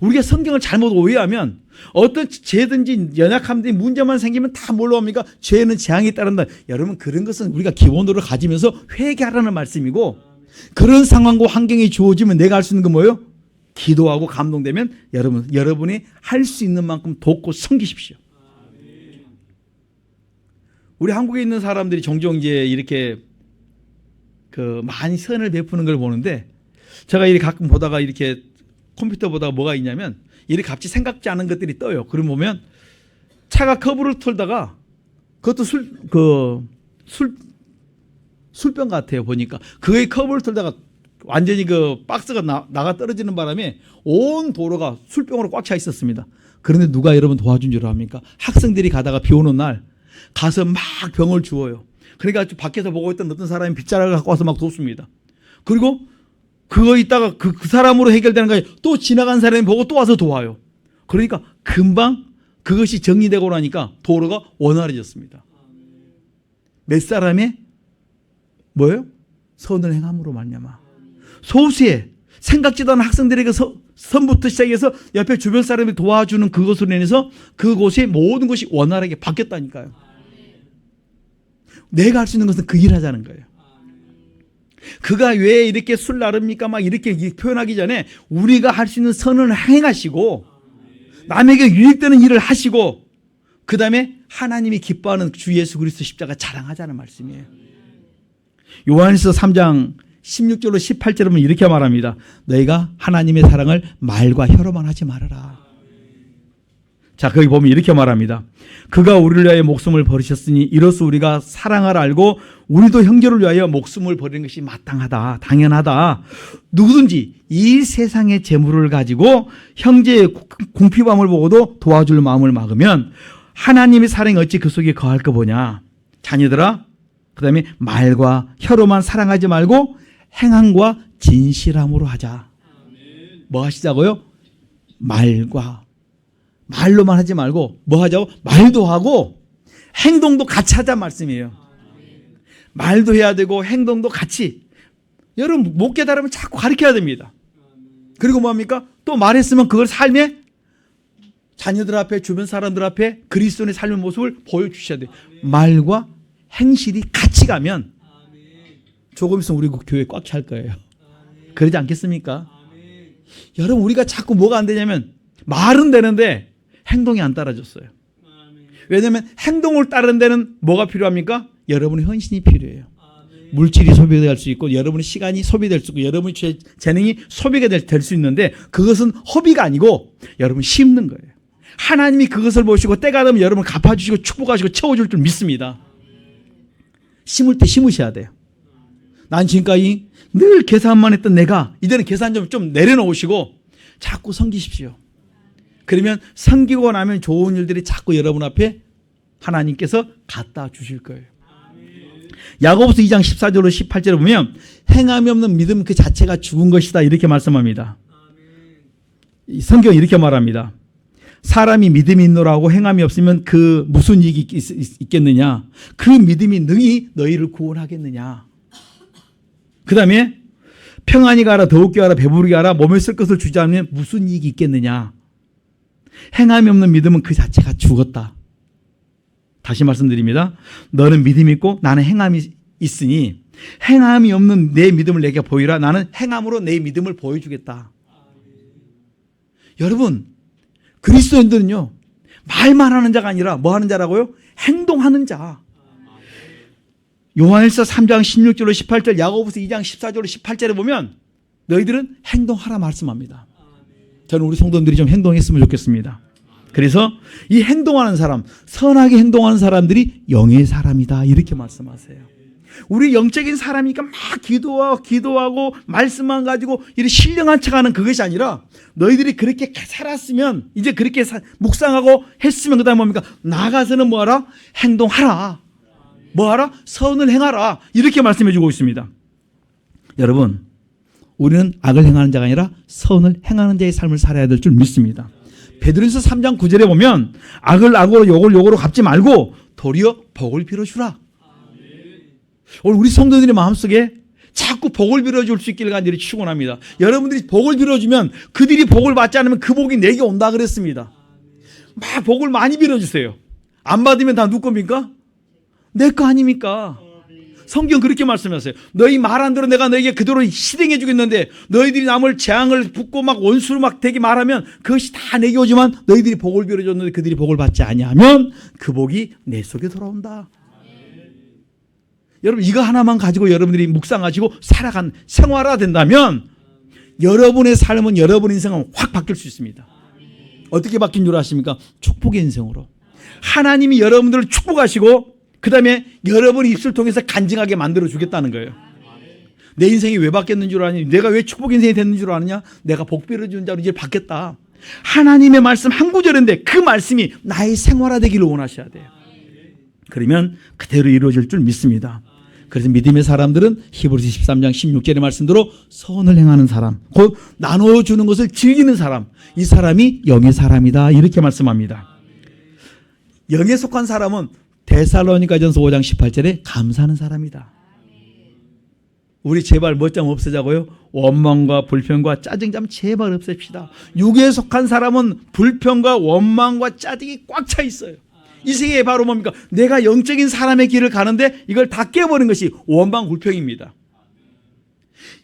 우리가 성경을 잘못 오해하면 어떤 죄든지 연약함든지 문제만 생기면 다 뭘로 합니까? 죄는 재앙이 따른다. 여러분 그런 것은 우리가 기본으로 가지면서 회개하라는 말씀이고 그런 상황과 환경이 주어지면 내가 할 수 있는 건 뭐예요? 기도하고 감동되면 여러분이 할 수 있는 만큼 돕고 섬기십시오. 우리 한국에 있는 사람들이 종종 이제 이렇게 많이 선을 베푸는 걸 보는데 제가 이렇게 가끔 보다가 이렇게 컴퓨터 보다가 뭐가 있냐면 이렇게 갑자기 생각지 않은 것들이 떠요. 그럼 보면 차가 커브를 털다가 그것도 술병 같아요. 보니까 그의 커브를 털다가 완전히 그 박스가 나가 떨어지는 바람에 온 도로가 술병으로 꽉 차 있었습니다. 그런데 누가 여러분 도와준 줄 압니까? 학생들이 가다가 비 오는 날 가서 막 병을 주어요. 그러니까 밖에서 보고 있던 어떤 사람이 빗자락을 갖고 와서 막 돕습니다. 그리고 그거 있다가 그 사람으로 해결되는 거예요. 또 지나간 사람이 보고 또 와서 도와요. 그러니까 금방 그것이 정리되고 나니까 도로가 원활해졌습니다. 몇 사람의 뭐예요? 선을 행함으로 말미암아. 소수의 생각지도 않은 학생들에게 선부터 시작해서 옆에 주변 사람이 도와주는 그것으로 인해서 그곳의 모든 것이 원활하게 바뀌었다니까요. 내가 할 수 있는 것은 그 일 하자는 거예요. 그가 왜 이렇게 술 나릅니까? 막 이렇게 표현하기 전에 우리가 할 수 있는 선을 행하시고 남에게 유익되는 일을 하시고 그 다음에 하나님이 기뻐하는 주 예수 그리스도 십자가 자랑하자는 말씀이에요. 요한일서 3장 16절로 18절에 보면 이렇게 말합니다. 너희가 하나님의 사랑을 말과 혀로만 하지 말아라. 자, 거기 보면 이렇게 말합니다. 그가 우리를 위하여 목숨을 버리셨으니 이로써 우리가 사랑을 알고 우리도 형제를 위하여 목숨을 버리는 것이 마땅하다, 당연하다. 누구든지 이 세상의 재물을 가지고 형제의 궁핍함을 보고도 도와줄 마음을 막으면 하나님의 사랑이 어찌 그 속에 거할 거 보냐. 자녀들아, 그 다음에 말과 혀로만 사랑하지 말고 행함과 진실함으로 하자. 뭐 하시자고요? 말로만 하지 말고 뭐 하자고? 말도 하고 행동도 같이 하자 말씀이에요. 말도 해야 되고 행동도 같이. 여러분 못 깨달으면 자꾸 가르쳐야 됩니다. 그리고 뭐합니까? 또 말했으면 그걸 삶에 자녀들 앞에 주변 사람들 앞에 그리스도인의 삶의 모습을 보여주셔야 돼요. 말과 행실이 같이 가면 조금 있으면 우리 교회 꽉 찰 거예요. 그러지 않겠습니까? 여러분 우리가 자꾸 뭐가 안 되냐면 말은 되는데 행동이 안 따라줬어요. 왜냐하면 행동을 따르는 데는 뭐가 필요합니까? 여러분의 헌신이 필요해요. 물질이 소비될 수 있고 여러분의 시간이 소비될 수 있고 여러분의 재능이 소비가 될 수 있는데 그것은 허비가 아니고 여러분 심는 거예요. 하나님이 그것을 보시고 때가 되면 여러분 갚아주시고 축복하시고 채워줄 줄 믿습니다. 심을 때 심으셔야 돼요. 난 지금까지 늘 계산만 했던 내가 이제는 계산 좀 내려놓으시고 자꾸 섬기십시오. 그러면 섬기고 나면 좋은 일들이 자꾸 여러분 앞에 하나님께서 갖다 주실 거예요. 야고보서 2장 14절로 18절에 보면 행함이 없는 믿음 그 자체가 죽은 것이다 이렇게 말씀합니다. 성경이 이렇게 말합니다. 사람이 믿음이 있노라고 행함이 없으면 그 무슨 이익이 있겠느냐. 그 믿음이 능히 너희를 구원하겠느냐. 그 다음에 평안히 가라 더욱게 하라 배부르게 하라 몸에 쓸 것을 주지 않으면 무슨 이익이 있겠느냐. 행함이 없는 믿음은 그 자체가 죽었다. 다시 말씀드립니다. 너는 믿음이 있고 나는 행함이 있으니 행함이 없는 내 믿음을 내게 보이라. 나는 행함으로 내 믿음을 보여주겠다. 여러분 그리스도인들은요, 말만 하는 자가 아니라 뭐 하는 자라고요? 행동하는 자. 요한일서 3장 16절로 18절, 야고보서 2장 14절로 18절에 보면 너희들은 행동하라 말씀합니다. 저는 우리 성도님들이 좀 행동했으면 좋겠습니다. 그래서 이 행동하는 사람, 선하게 행동하는 사람들이 영의 사람이다, 이렇게 말씀하세요. 우리 영적인 사람이니까 막 기도하고 말씀만 가지고 이렇게 신령한 척하는 그것이 아니라 너희들이 그렇게 살았으면, 이제 그렇게 묵상하고 했으면 그 다음에 뭡니까? 나가서는 뭐하라? 행동하라. 뭐하라? 선을 행하라. 이렇게 말씀해 주고 있습니다. 여러분, 우리는 악을 행하는 자가 아니라 선을 행하는 자의 삶을 살아야 될 줄 믿습니다. 베드로전서 3장 9절에 보면 악을 악으로 욕을 욕으로 갚지 말고 도리어 복을 빌어주라. 오늘 우리 성도들의 마음속에 자꾸 복을 빌어줄 수 있기를 간절히 축원합니다. 여러분들이 복을 빌어주면 그들이 복을 받지 않으면 그 복이 내게 온다 그랬습니다. 막 복을 많이 빌어주세요. 안 받으면 다 누구 겁니까? 내 거 아닙니까? 성경 그렇게 말씀하세요. 너희 말 안 들어 내가 너에게 그대로 실행해 주겠는데 너희들이 남을 재앙을 붓고 막 원수로 막 되게 말하면 그것이 다 내게 오지만 너희들이 복을 빌어줬는데 그들이 복을 받지 아니하면 그 복이 내 속에 돌아온다. 여러분, 이거 하나만 가지고 여러분들이 묵상하시고 살아간 생활화된다면 여러분의 삶은, 여러분의 인생은 확 바뀔 수 있습니다. 어떻게 바뀐 줄 아십니까? 축복의 인생으로. 하나님이 여러분들을 축복하시고 그 다음에 여러분의 입술을 통해서 간증하게 만들어 주겠다는 거예요. 내 인생이 왜 바뀌었는 줄 아니? 내가 왜 축복 인생이 됐는 줄 아느냐? 내가 복 빌어주는 자로 이제 바뀌었다. 하나님의 말씀 한 구절인데 그 말씀이 나의 생활화되기를 원하셔야 돼요. 그러면 그대로 이루어질 줄 믿습니다. 그래서 믿음의 사람들은 히브리서 13장 16절의 말씀대로 선을 행하는 사람, 곧 나눠주는 것을 즐기는 사람, 이 사람이 영의 사람이다, 이렇게 말씀합니다. 영에 속한 사람은 데살로니가전서 5장 18절에 감사하는 사람이다. 우리 제발 뭐 좀 없애자고요? 원망과 불평과 짜증 좀 제발 없앱시다. 육에 속한 사람은 불평과 원망과 짜증이 꽉 차 있어요. 이 세계에 바로 뭡니까? 내가 영적인 사람의 길을 가는데 이걸 다 깨버린 것이 원망 불평입니다.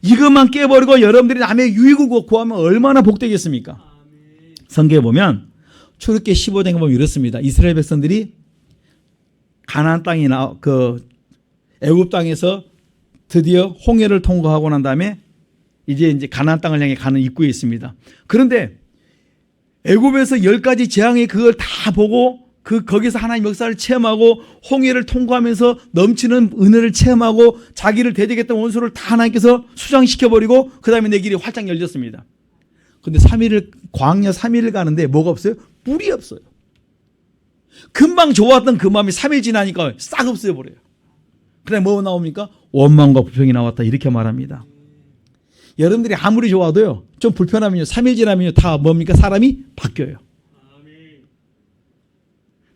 이것만 깨버리고 여러분들이 남의 유익을 구하면 얼마나 복되겠습니까? 성경에 보면 출애굽기 15장에 보면 이렇습니다. 이스라엘 백성들이 가나안 땅에 애굽 땅에서 드디어 홍해를 통과하고 난 다음에 이제 가나안 땅을 향해 가는 입구에 있습니다. 그런데 애굽에서 10가지 재앙의 그걸 다 보고 거기서 하나님 역사를 체험하고 홍해를 통과하면서 넘치는 은혜를 체험하고 자기를 대적했던 원수를 다 하나님께서 수장시켜버리고 그 다음에 내 길이 활짝 열렸습니다. 근데 광야 3일을 가는데 뭐가 없어요? 뿔이 없어요. 금방 좋았던 그 마음이 3일 지나니까 싹 없어져버려요. 그 다음에 뭐 나옵니까? 원망과 불평이 나왔다, 이렇게 말합니다. 여러분들이 아무리 좋아도요, 좀 불편하면요, 3일 지나면요, 다 뭡니까? 사람이 바뀌어요.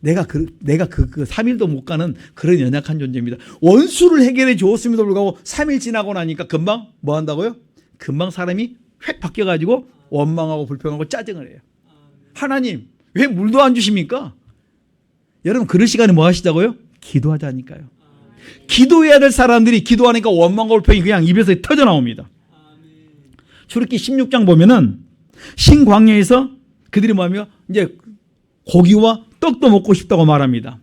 내가 그 3일도 못 가는 그런 연약한 존재입니다. 원수를 해결해 주었음에도 불구하고 3일 지나고 나니까 금방 뭐 한다고요? 금방 사람이 획 바뀌어가지고 원망하고 불평하고 짜증을 해요. 하나님, 왜 물도 안 주십니까? 여러분, 그럴 시간에 뭐 하시자고요? 기도하자니까요. 기도해야 될 사람들이 기도하니까 원망과 불평이 그냥 입에서 터져 나옵니다. 출애굽기 16장 보면은 신광야에서 그들이 뭐하며 이제 고기와 떡도 먹고 싶다고 말합니다.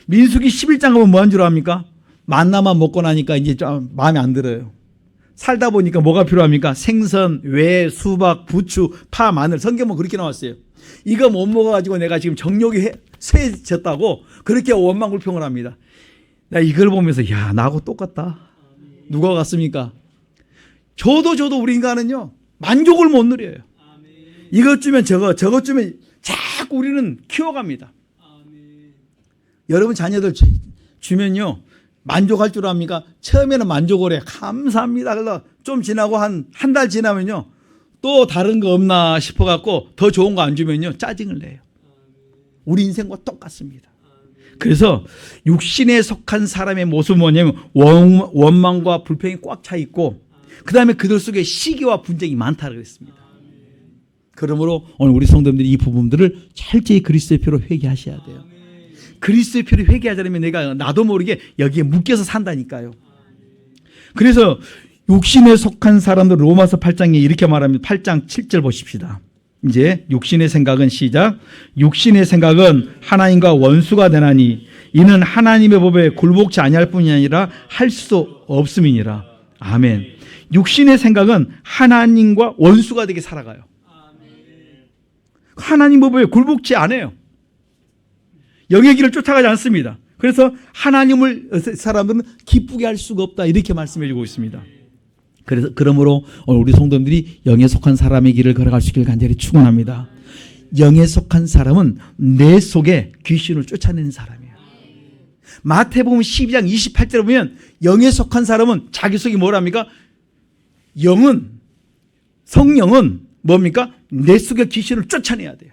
민수기 11장 가면 뭐 한 줄 압니까? 만나만 먹고 나니까 이제 좀 마음에 안 들어요. 살다 보니까 뭐가 필요합니까? 생선, 왜, 수박, 부추, 파, 마늘. 성경은 그렇게 나왔어요. 이거 못 먹어가지고 내가 지금 정욕이 세졌다고 그렇게 원망불평을 합니다. 나 이걸 보면서 야, 나하고 똑같다. 누가 같습니까? 저도 우리 인간은요, 만족을 못 누려요. 이것 주면 저것 주면 자꾸 우리는 키워갑니다. 여러분 자녀들 주면요, 만족할 줄 압니까? 처음에는 만족을 해. 감사합니다. 그래서 좀 지나고 한 달 지나면요, 또 다른 거 없나 싶어갖고 더 좋은 거 안 주면요, 짜증을 내요. 우리 인생과 똑같습니다. 그래서 육신에 속한 사람의 모습은 뭐냐면 원망과 불평이 꽉 차 있고 그 다음에 그들 속에 시기와 분쟁이 많다고 그랬습니다. 그러므로 오늘 우리 성도님들이 이 부분들을 철저히 그리스도의 피로 회개하셔야 돼요. 그리스도의 피로 회개하자면 내가 나도 모르게 여기에 묶여서 산다니까요. 그래서 육신에 속한 사람들 로마서 8장에 이렇게 말합니다. 8장 7절 보십시다. 이제 육신의 생각은 시작. 육신의 생각은 하나님과 원수가 되나니 이는 하나님의 법에 굴복치 아니할 뿐이 아니라 할 수 없음이니라. 아멘. 육신의 생각은 하나님과 원수가 되게 살아가요. 하나님 법에 굴복치 않아요. 영의 길을 쫓아가지 않습니다. 그래서 하나님을 사람들은 기쁘게 할 수가 없다 이렇게 말씀해 주고 있습니다. 그래서 그러므로 오늘 우리 성도님들이 영에 속한 사람의 길을 걸어갈 수 있기를 간절히 축원합니다. 영에 속한 사람은 내 속에 귀신을 쫓아내는 사람이에요. 마태복음 12장 28절에 보면 영에 속한 사람은 자기 속에 뭐랍니까? 영은 성령은 뭡니까? 내 속에 귀신을 쫓아내야 돼요.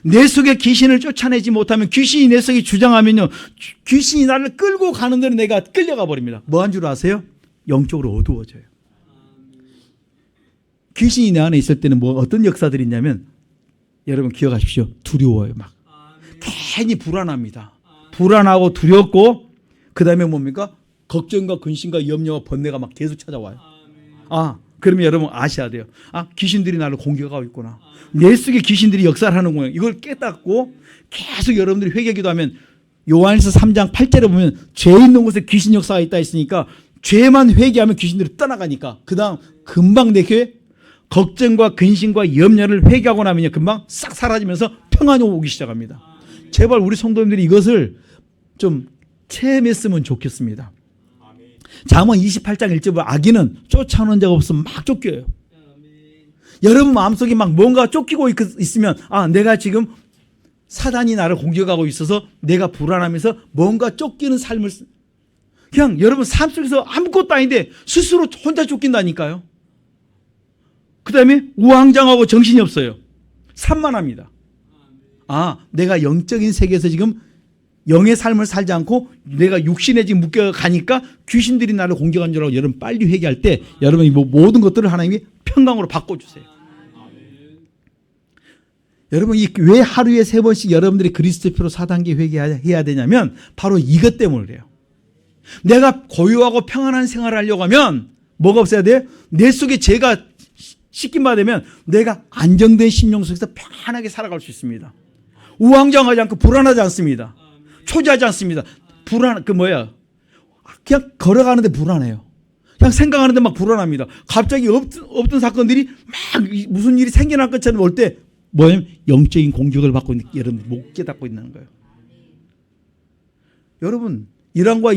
내 속에 귀신을 쫓아내지 못하면 귀신이 내 속에 주장하면요 귀신이 나를 끌고 가는 데는 내가 끌려가 버립니다. 뭐 한 줄 아세요? 영적으로 어두워져요. 귀신이 내 안에 있을 때는 뭐 어떤 역사들이 있냐면 여러분 기억하십시오. 두려워요. 막 괜히 불안합니다. 불안하고 두렵고 그 다음에 뭡니까? 걱정과 근심과 염려와 번뇌가 막 계속 찾아와요. 그러면 여러분 아셔야 돼요. 귀신들이 나를 공격하고 있구나. 내 속에 귀신들이 역사를 하는구나. 이걸 깨닫고 계속 여러분들이 회개기도하면 요한일서 3장 8절에 보면 죄 있는 곳에 귀신 역사가 있다 했으니까 죄만 회개하면 귀신들이 떠나가니까 그 다음 금방 내 교회 걱정과 근심과 염려를 회개하고 나면요 금방 싹 사라지면서 평안이 오기 시작합니다. 제발 우리 성도님들이 이것을 좀 체험했으면 좋겠습니다. 잠언 28장 1절에 악인은 쫓아오는 자가 없으면 막 쫓겨요. 여러분 마음속에 막 뭔가 쫓기고 있으면 내가 지금 사단이 나를 공격하고 있어서 내가 불안하면서 뭔가 쫓기는 삶을 그냥 여러분 삶 속에서 아무것도 아닌데 스스로 혼자 쫓긴다니까요. 그 다음에 우왕좌왕하고 정신이 없어요. 산만합니다. 내가 영적인 세계에서 지금 영의 삶을 살지 않고 내가 육신에 지금 묶여가니까 귀신들이 나를 공격한 줄 알고 여러분 빨리 회개할 때 여러분이 모든 것들을 하나님이 평강으로 바꿔주세요. 여러분 왜 하루에 3번씩 여러분들이 그리스도 피로 4단계 회개해야 되냐면 바로 이것 때문에 그래요. 내가 고요하고 평안한 생활을 하려고 하면 뭐가 없어야 돼요? 내 속에 죄가 씻김 받으면 내가 안정된 심령 속에서 편안하게 살아갈 수 있습니다. 우왕좌왕하지 않고 불안하지 않습니다. 초조하지 않습니다. 그냥 걸어가는데 불안해요. 그냥 생각하는데 막 불안합니다. 갑자기 없던 사건들이 막 무슨 일이 생겨날 것처럼 올 때 뭐냐면 영적인 공격을 받고 있는 여러분 못 깨닫고 있는 거예요. 여러분 이란과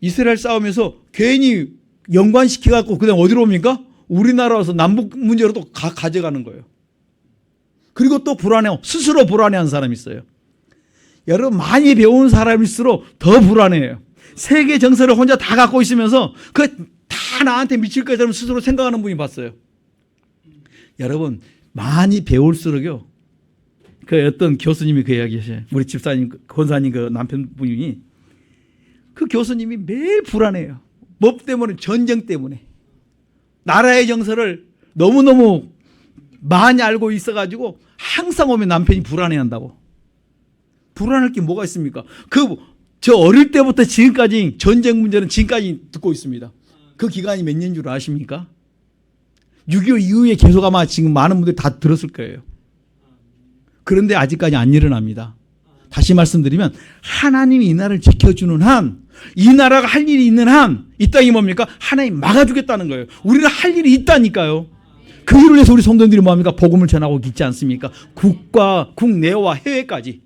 이스라엘 싸우면서 괜히 연관시켜갖고 그냥 어디로 옵니까? 우리나라 와서 남북 문제로 또 가져가는 거예요. 그리고 또 불안해요. 스스로 불안해하는 사람이 있어요. 여러분 많이 배운 사람일수록 더 불안해요. 세계 정세를 혼자 다 갖고 있으면서 다 나한테 미칠 것처럼 스스로 생각하는 분이 봤어요. 여러분 많이 배울수록요. 그 어떤 교수님이 그 이야기하셔요. 우리 집사님 권사님 그 남편분이 그 교수님이 매일 불안해요. 법 때문에 전쟁 때문에 나라의 정서를 너무너무 많이 알고 있어가지고 항상 오면 남편이 불안해한다고. 불안할 게 뭐가 있습니까? 저 어릴 때부터 지금까지 전쟁 문제는 지금까지 듣고 있습니다. 그 기간이 몇 년인 줄 아십니까? 6.25 이후에 계속 아마 지금 많은 분들이 다 들었을 거예요. 그런데 아직까지 안 일어납니다. 다시 말씀드리면 하나님이 이 나라를 지켜주는 한, 이 나라가 할 일이 있는 한, 이 땅이 뭡니까? 하나님 막아주겠다는 거예요. 우리는 할 일이 있다니까요. 그 일을 위해서 우리 성도님들이 뭡니까? 복음을 전하고 있지 않습니까? 국내와 해외까지.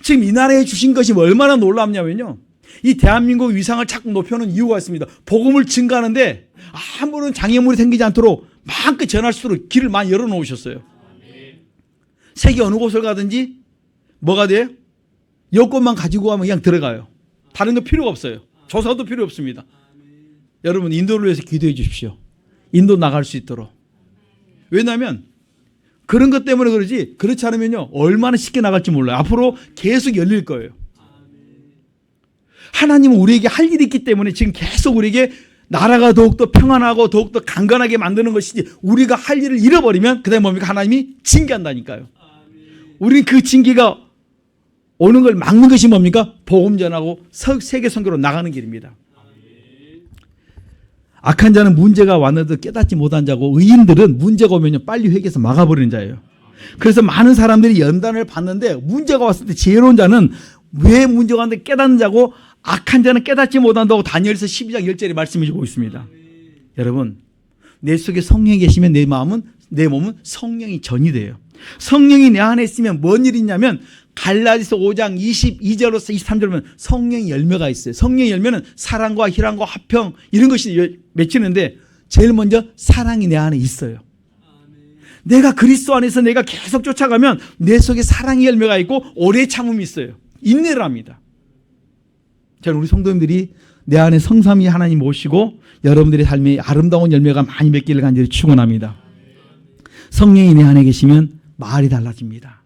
지금 이 나라에 주신 것이 얼마나 놀랍냐면요. 이 대한민국 위상을 자꾸 높여놓은 이유가 있습니다. 복음을 증가하는데 아무런 장애물이 생기지 않도록 마음껏 전할 수 있도록 길을 많이 열어놓으셨어요. 세계 어느 곳을 가든지 뭐가 돼요? 여권만 가지고 가면 그냥 들어가요. 다른 거 필요가 없어요. 조사도 필요 없습니다. 여러분 인도를 위해서 기도해 주십시오. 인도 나갈 수 있도록. 왜냐하면 그런 것 때문에 그러지 그렇지 않으면요 얼마나 쉽게 나갈지 몰라요. 앞으로 계속 열릴 거예요. 하나님은 우리에게 할 일이 있기 때문에 지금 계속 우리에게 나라가 더욱더 평안하고 더욱더 강건하게 만드는 것이지 우리가 할 일을 잃어버리면 그 다음에 뭡니까? 하나님이 징계한다니까요. 우리는 그 징계가 오는 걸 막는 것이 뭡니까? 복음 전하고 세계 선교로 나가는 길입니다. 악한 자는 문제가 왔는데도 깨닫지 못한 자고 의인들은 문제가 오면 빨리 회개해서 막아버리는 자예요. 그래서 많은 사람들이 연단을 받는데 문제가 왔을 때 지혜로운 자는 왜 문제가 왔는데 깨닫는 자고 악한 자는 깨닫지 못한다고 다니엘서 12장 10절에 말씀해 주고 있습니다. 여러분, 내 속에 성령이 계시면 내 몸은 성령이 전이 돼요. 성령이 내 안에 있으면 뭔 일이 있냐면 갈라디아서 5장 22절로서 23절은 성령의 열매가 있어요. 성령의 열매는 사랑과 희락과 화평 이런 것이 맺히는데 제일 먼저 사랑이 내 안에 있어요. 내가 그리스도 안에서 내가 계속 쫓아가면 내 속에 사랑의 열매가 있고 오래 참음이 있어요. 인내를 합니다. 저는 우리 성도님들이 내 안에 성삼위 하나님 모시고 여러분들의 삶에 아름다운 열매가 많이 맺기를 간절히 축원합니다. 성령이 내 안에 계시면 말이 달라집니다.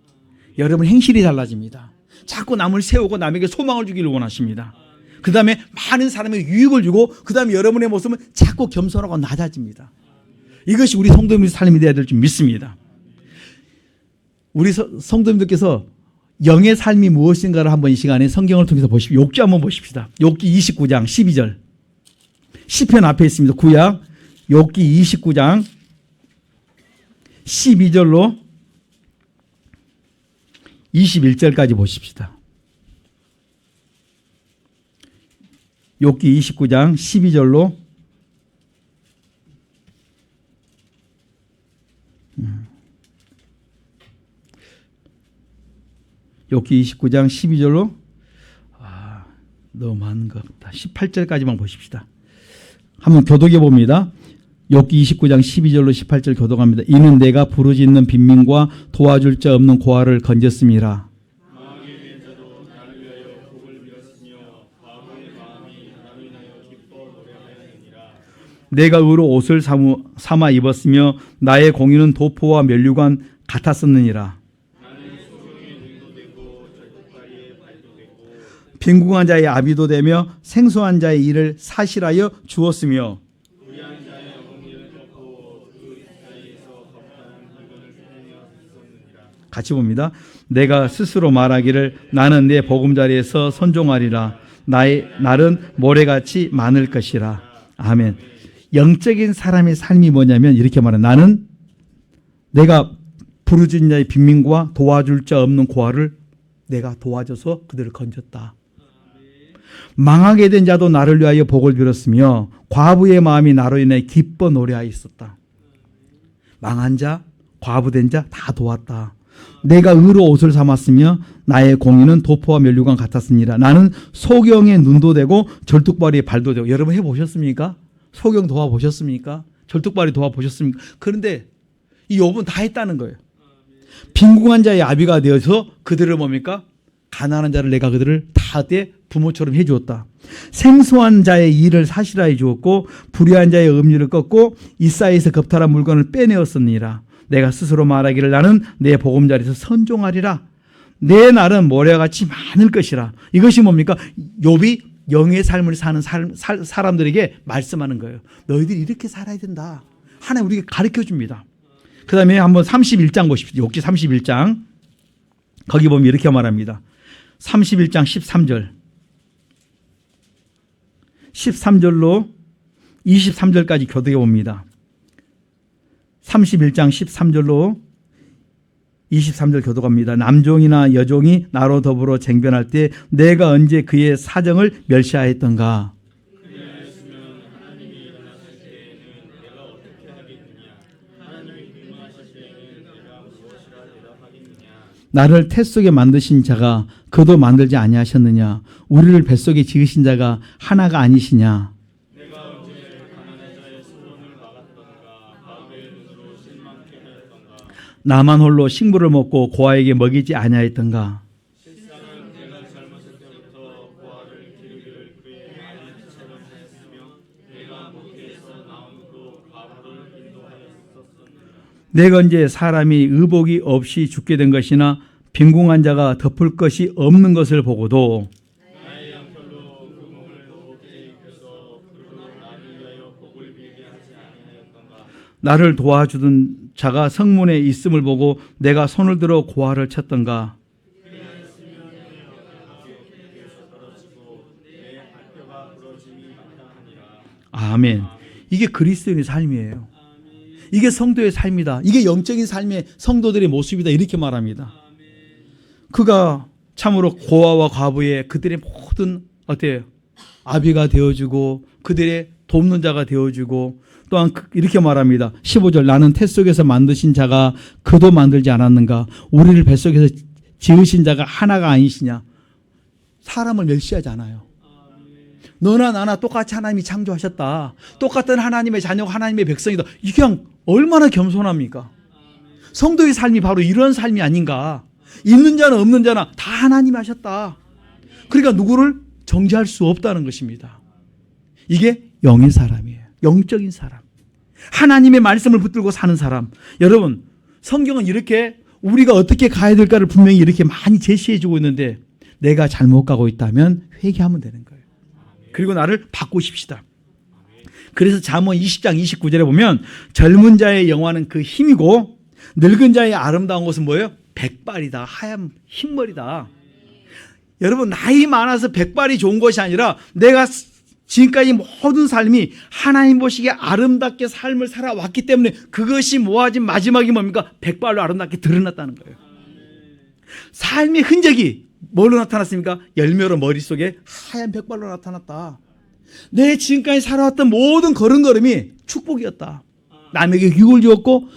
여러분 행실이 달라집니다. 자꾸 남을 세우고 남에게 소망을 주기를 원하십니다. 그 다음에 많은 사람에게 유익을 주고 그 다음에 여러분의 모습은 자꾸 겸손하고 낮아집니다. 이것이 우리 성도님의 삶이 되어야 될 줄 믿습니다. 우리 성도님들께서 영의 삶이 무엇인가를 한번 이 시간에 성경을 통해서 보십시오. 욥기 한번 보십시다. 욥기 29장 12절. 시편 앞에 있습니다. 구약 욥기 29장 12절로 21절까지 보십시다. 욥기 29장 12절로 욥기 29장 12절로 너무 많은 것 같다. 18절까지만 보십시다. 한번 교독해 봅니다. 욥기 29장 12절로 18절 교독합니다. 이는 내가 부르짖는 빈민과 도와줄 자 없는 고아를 건졌음이라. 내가 의로 옷을 삼아 입었으며 나의 공의는 도포와 면류관 같았었느니라. 빈궁한 자의 아비도 되며 생소한 자의 일을 사실하여 주었으며 같이 봅니다. 내가 스스로 말하기를 나는 내 보금자리에서 선종하리라. 나의 날은 모래같이 많을 것이라. 아멘. 영적인 사람의 삶이 뭐냐면 이렇게 말해. 나는 내가 부르짖는 자의 빈민과 도와줄 자 없는 고아를 내가 도와줘서 그들을 건졌다. 망하게 된 자도 나를 위하여 복을 빌었으며 과부의 마음이 나로 인해 기뻐 노래하였었다. 망한 자, 과부된 자 다 도왔다. 내가 의로 옷을 삼았으며 나의 공의는 도포와 면류관 같았으니라. 나는 소경의 눈도 되고 절뚝발이의 발도 되고. 여러분 해보셨습니까? 소경 도와보셨습니까? 절뚝발이 도와보셨습니까? 그런데 이 욥은 다 했다는 거예요. 빈궁한 자의 아비가 되어서 그들을 뭡니까? 가난한 자를 내가 그들을 다 때 부모처럼 해주었다. 생소한 자의 일을 사실하여 주었고 불의한 자의 음료를 꺾고 이사이에서 겁탈한 물건을 빼내었으니라. 내가 스스로 말하기를 나는 내 보금자리에서 선종하리라. 내 날은 모래같이 많을 것이라. 이것이 뭡니까? 욥이 영의 삶을 사는 사람들에게 말씀하는 거예요. 너희들이 이렇게 살아야 된다. 하나님 우리에게 가르쳐 줍니다. 그 다음에 한번 31장 보십시오. 욥기 31장. 거기 보면 이렇게 말합니다. 31장 13절. 13절로 23절까지 교독해 봅니다. 31장 13절로 23절 교독합니다. 남종이나 여종이 나로 더불어 쟁변할 때 내가 언제 그의 사정을 멸시하였던가. 나를 태 속에 만드신 자가 그도 만들지 아니하셨느냐. 우리를 뱃속에 지으신 자가 하나가 아니시냐. 나만 홀로 식물을 먹고 고아에게 먹이지 아니하였던가. 내가 언제 사람이 의복이 없이 죽게 된 것이나 빈궁한 자가 덮을 것이 없는 것을 보고도 나를 도와주던 자가 성문에 있음을 보고 내가 손을 들어 고아를 쳤던가. 아멘. 이게 그리스도인의 삶이에요. 이게 성도의 삶이다. 이게 영적인 삶의 성도들의 모습이다. 이렇게 말합니다. 그가 참으로 고아와 과부의 그들의 모든 어때요? 아비가 되어주고 그들의 돕는 자가 되어주고 또한 이렇게 말합니다. 15절 나는 태 속에서 만드신 자가 그도 만들지 않았는가? 우리를 뱃속에서 지으신 자가 하나가 아니시냐? 사람을 멸시하지 않아요. 너나 나나 똑같이 하나님이 창조하셨다. 똑같은 하나님의 자녀가 하나님의 백성이다. 이게 그냥 얼마나 겸손합니까? 성도의 삶이 바로 이런 삶이 아닌가. 있는 자나 없는 자나 다 하나님이 하셨다. 그러니까 누구를 정죄할 수 없다는 것입니다. 이게 영의 사람이에요. 영적인 사람. 하나님의 말씀을 붙들고 사는 사람. 여러분, 성경은 이렇게 우리가 어떻게 가야 될까를 분명히 이렇게 많이 제시해 주고 있는데 내가 잘못 가고 있다면 회개하면 되는 거예요. 그리고 나를 바꾸십시다. 그래서 잠언 20장 29절에 보면 젊은 자의 영화는 그 힘이고 늙은 자의 아름다운 것은 뭐예요? 백발이다. 하얀 흰머리다. 여러분, 나이 많아서 백발이 좋은 것이 아니라 내가 지금까지 모든 삶이 하나님 보시기에 아름답게 삶을 살아왔기 때문에 그것이 모아진 마지막이 뭡니까? 백발로 아름답게 드러났다는 거예요. 삶의 흔적이 뭘로 나타났습니까? 열매로 머릿속에 하얀 백발로 나타났다. 내 지금까지 살아왔던 모든 걸음걸음이 축복이었다. 남에게 유익을 주었고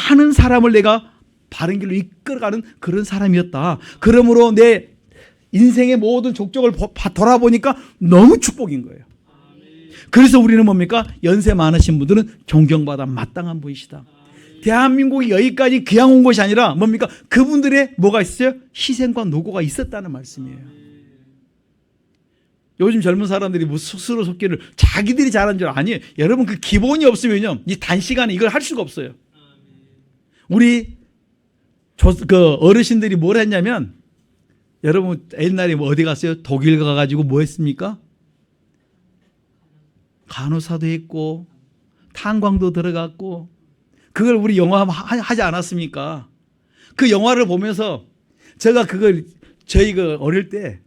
많은 사람을 내가 바른 길로 이끌어가는 그런 사람이었다. 그러므로 내 인생의 모든 족적을 돌아보니까 너무 축복인 거예요. 그래서 우리는 뭡니까? 연세 많으신 분들은 존경받아 마땅한 분이시다. 대한민국이 여기까지 그냥 온 것이 아니라 뭡니까? 그분들의 뭐가 있어요? 희생과 노고가 있었다는 말씀이에요. 요즘 젊은 사람들이 뭐 스스로 속기를 자기들이 잘한 줄 아니에요. 여러분, 그 기본이 없으면요, 이 단시간에 이걸 할 수가 없어요. 우리 그 어르신들이 뭘 했냐면, 여러분 옛날에 뭐 어디 갔어요? 독일 가가지고 뭐 했습니까? 간호사도 했고 탄광도 들어갔고 그걸 우리 영화 하지 않았습니까? 그 영화를 보면서 제가 그걸 저희 그 어릴 때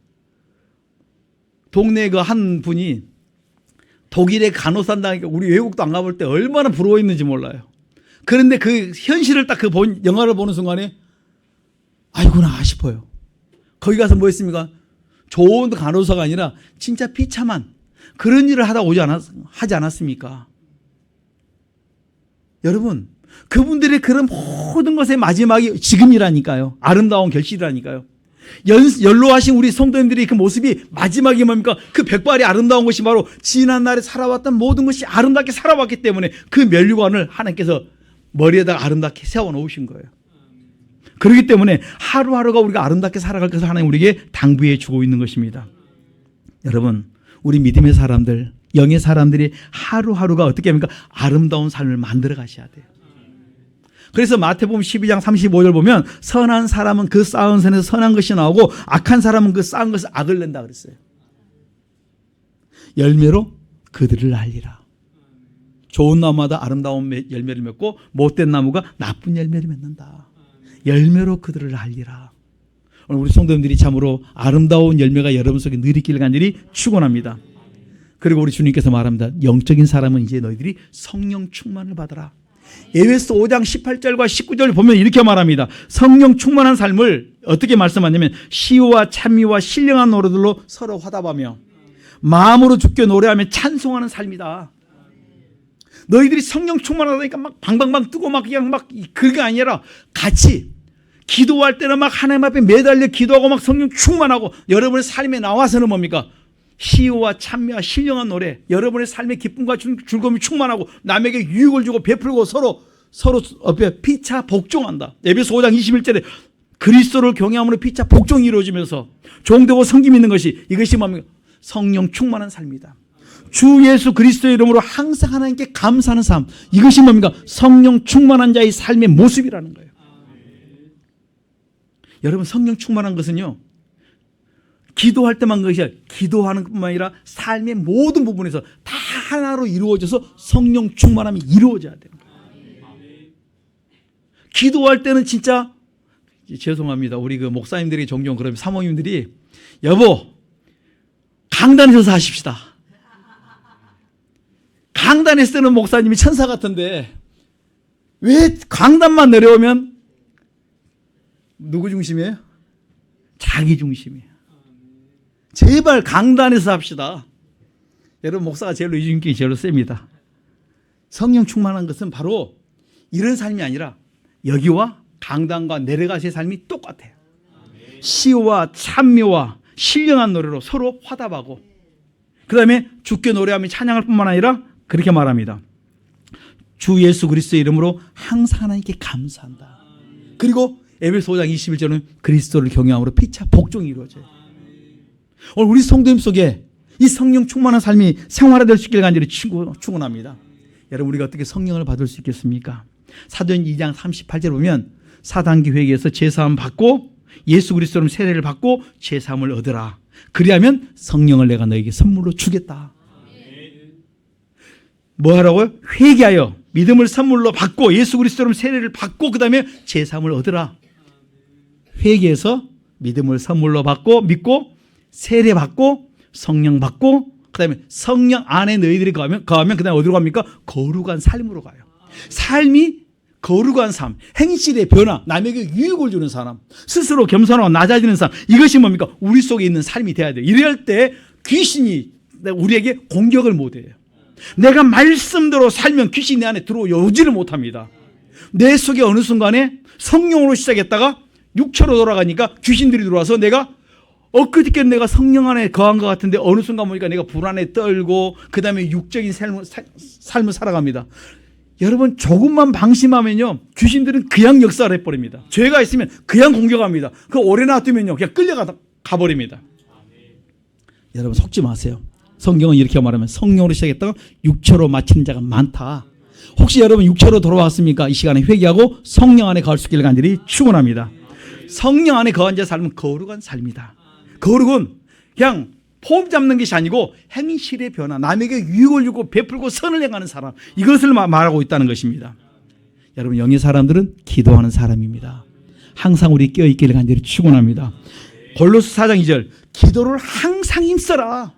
동네 그 한 분이 독일에 간호사인다니까 우리 외국도 안 가볼 때 얼마나 부러워했는지 몰라요. 그런데 그 현실을 딱 그 영화를 보는 순간에 아이구나 싶어요. 거기 가서 뭐 했습니까? 좋은 간호사가 아니라 진짜 비참한 그런 일을 하지 않았습니까? 여러분, 그분들의 그런 모든 것의 마지막이 지금이라니까요. 아름다운 결실이라니까요. 연로하신 우리 성도님들의 그 모습이 마지막이 뭡니까? 그 백발이 아름다운 것이 바로 지난날에 살아왔던 모든 것이 아름답게 살아왔기 때문에 그 면류관을 하나님께서 머리에다가 아름답게 세워놓으신 거예요. 그렇기 때문에 하루하루가 우리가 아름답게 살아갈 것을 하나님 우리에게 당부해 주고 있는 것입니다. 여러분, 우리 믿음의 사람들, 영의 사람들이 하루하루가 어떻게 합니까? 아름다운 삶을 만들어 가셔야 돼요. 그래서 마태복음 12장 35절 보면 선한 사람은 그 쌓은 선에서 선한 것이 나오고 악한 사람은 그 쌓은 것을 악을 낸다 그랬어요. 열매로 그들을 알리라. 좋은 나무마다 아름다운 열매를 맺고 못된 나무가 나쁜 열매를 맺는다. 열매로 그들을 알리라. 오늘 우리 성도님들이 참으로 아름다운 열매가 여러분 속에 늘 있기를 간절히 축원합니다. 그리고 우리 주님께서 말합니다. 영적인 사람은 이제 너희들이 성령 충만을 받아라. 에베소 5장 18절과 19절을 보면 이렇게 말합니다. 성령 충만한 삶을 어떻게 말씀하냐면 시와 찬미와 신령한 노래들로 서로 화답하며 마음으로 주께 노래하며 찬송하는 삶이다. 너희들이 성령 충만하다니까 막 방방방 뜨고 막 그냥 막 그게 아니라 같이 기도할 때는 막 하나님 앞에 매달려 기도하고 막 성령 충만하고 여러분의 삶에 나와서는 뭡니까? 시와 찬미와 신령한 노래, 여러분의 삶의 기쁨과 즐거움이 충만하고 남에게 유익을 주고 베풀고 서로 옆에 피차 복종한다. 에베소 5장 21절에 그리스도를 경외함으로 피차 복종이 이루어지면서 종되고 섬김 있는 것이 이것이 뭡니까? 성령 충만한 삶이다. 주 예수 그리스도의 이름으로 항상 하나님께 감사하는 삶, 이것이 뭡니까? 성령 충만한 자의 삶의 모습이라는 거예요. 여러분, 성령 충만한 것은요, 기도할 때만 것이 아니라 기도하는 것뿐만 아니라 삶의 모든 부분에서 다 하나로 이루어져서 성령 충만함이 이루어져야 돼요. 기도할 때는 진짜 죄송합니다. 우리 그 목사님들이 종종 그러면 사모님들이 여보 강단에 서서 하십시다. 강단에 강단에 쓰는 목사님이 천사 같은데 왜 강단만 내려오면 누구 중심이에요? 자기 중심이에요. 제발 강단에서 합시다. 여러분, 목사가 제일로 이중인격이 제일로 셉니다. 성령 충만한 것은 바로 이런 삶이 아니라 여기와 강단과 내려가시의 삶이 똑같아요. 시와 찬미와 신령한 노래로 서로 화답하고, 그 다음에 주께 노래하며 찬양할 뿐만 아니라 그렇게 말합니다. 주 예수 그리스도의 이름으로 항상 하나님께 감사한다. 그리고 에베소 5장 21절은 그리스도를 경외함으로 피차 복종이 이루어져요. 오늘 우리 성도님 속에 이 성령 충만한 삶이 생활화될 수 있기를 간절히 축원합니다. 여러분, 우리가 어떻게 성령을 받을 수 있겠습니까? 사도행 2장 38절 보면 사단기 회개에서 제사함 받고 예수 그리스도로 세례를 받고 제사함을 얻으라. 그리하면 성령을 내가 너에게 선물로 주겠다. 뭐 하라고요? 회개하여 믿음을 선물로 받고 예수 그리스도로 세례를 받고 그 다음에 제사함을 얻으라. 회개해서 믿음을 선물로 받고 믿고 세례 받고 성령 받고 그 다음에 성령 안에 너희들이 거하면 그 다음에 어디로 갑니까? 거룩한 삶으로 가요. 삶이 거룩한 삶, 행실의 변화, 남에게 유익을 주는 사람, 스스로 겸손하고 낮아지는 삶, 이것이 뭡니까? 우리 속에 있는 삶이 돼야 돼요. 이럴 때 귀신이 우리에게 공격을 못해요. 내가 말씀대로 살면 귀신이 내 안에 들어오지를 못합니다. 내 속에 어느 순간에 성령으로 시작했다가 육체로 돌아가니까 귀신들이 들어와서 내가 엊그저께 내가 성령 안에 거한 것 같은데 어느 순간 보니까 내가 불안에 떨고 그 다음에 육적인 삶을 살아갑니다. 여러분, 조금만 방심하면요 귀신들은 그냥 역사를 해버립니다. 죄가 있으면 그냥 공격합니다. 그 오래 놔두면요 그냥 가버립니다. 여러분, 속지 마세요. 성경은 이렇게 말하면 성령으로 시작했다가 육체로 마치는 자가 많다. 혹시 여러분 육체로 돌아왔습니까? 이 시간에 회개하고 성령 안에 거할 수 있기를 간절히 축원합니다. 성령 안에 거한 자의 삶은 거룩한 삶이다. 거룩은 그냥 폼 잡는 것이 아니고 행실의 변화, 남에게 유익을 주고 베풀고 선을 행하는 사람, 이것을 말하고 있다는 것입니다. 여러분, 영의 사람들은 기도하는 사람입니다. 항상 우리 깨어있기를 간절히 축원합니다. 골로새 4장 2절, 기도를 항상 힘써라.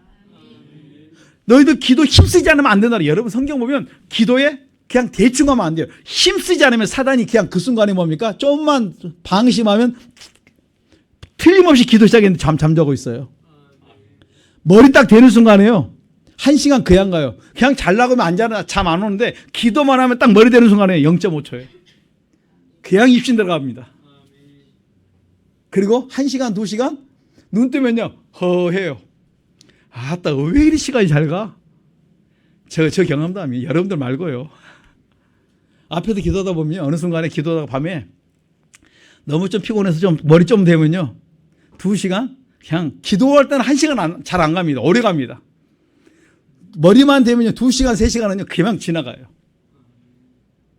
너희들 기도 힘쓰지 않으면 안 된다. 여러분, 성경 보면 기도에 그냥 대충 하면 안 돼요. 힘쓰지 않으면 사단이 그냥 그 순간에 뭡니까? 좀만 방심하면 틀림없이 기도 시작했는데 잠자고 있어요. 머리 딱 대는 순간에요 1시간 그냥 가요. 그냥 자려고 하면 안 자나 잠 안 오는데 기도만 하면 딱 머리 대는 순간에 0.5초예요. 그냥 입신 들어갑니다. 그리고 1시간 2시간 눈 뜨면요 허해요. 아따, 왜 이리 시간이 잘 가? 저 경험도 합니다. 여러분들 말고요. 앞에서 기도하다 보면 어느 순간에 기도하다가 밤에 너무 좀 피곤해서 좀 머리 좀 대면요 2시간? 그냥 기도할 때는 1시간 잘 안 갑니다. 오래 갑니다. 머리만 대면요 2시간, 3시간은요 그냥 지나가요.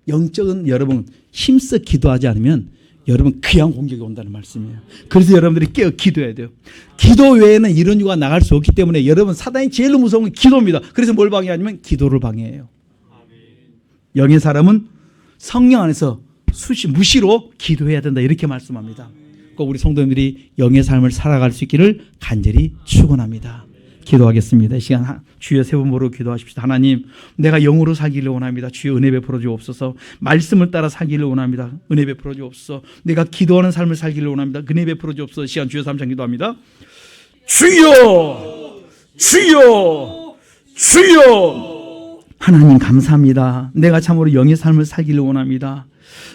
영적은 여러분 힘써 기도하지 않으면 여러분 그냥 공격이 온다는 말씀이에요. 그래서 여러분들이 깨어 기도해야 돼요. 기도 외에는 이런 유가 나갈 수 없기 때문에 여러분, 사단이 제일 무서운 건 기도입니다. 그래서 뭘 방해하냐면 기도를 방해해요. 영의 사람은 성령 안에서 무시로 기도해야 된다, 이렇게 말씀합니다. 꼭 우리 성도님들이 영의 삶을 살아갈 수 있기를 간절히 축원합니다. 기도하겠습니다. 이 시간 주여 세 번 모르고 기도하십시다. 하나님, 내가 영으로 살기를 원합니다. 주여 은혜 베풀어 주옵소서. 말씀을 따라 살기를 원합니다. 은혜 베풀어 주옵소서. 내가 기도하는 삶을 살기를 원합니다. 은혜 베풀어 주옵소서. 시간 주여 3장 기도합니다. 주여, 주여, 주여. 하나님 감사합니다. 내가 참으로 영의 삶을 살기를 원합니다.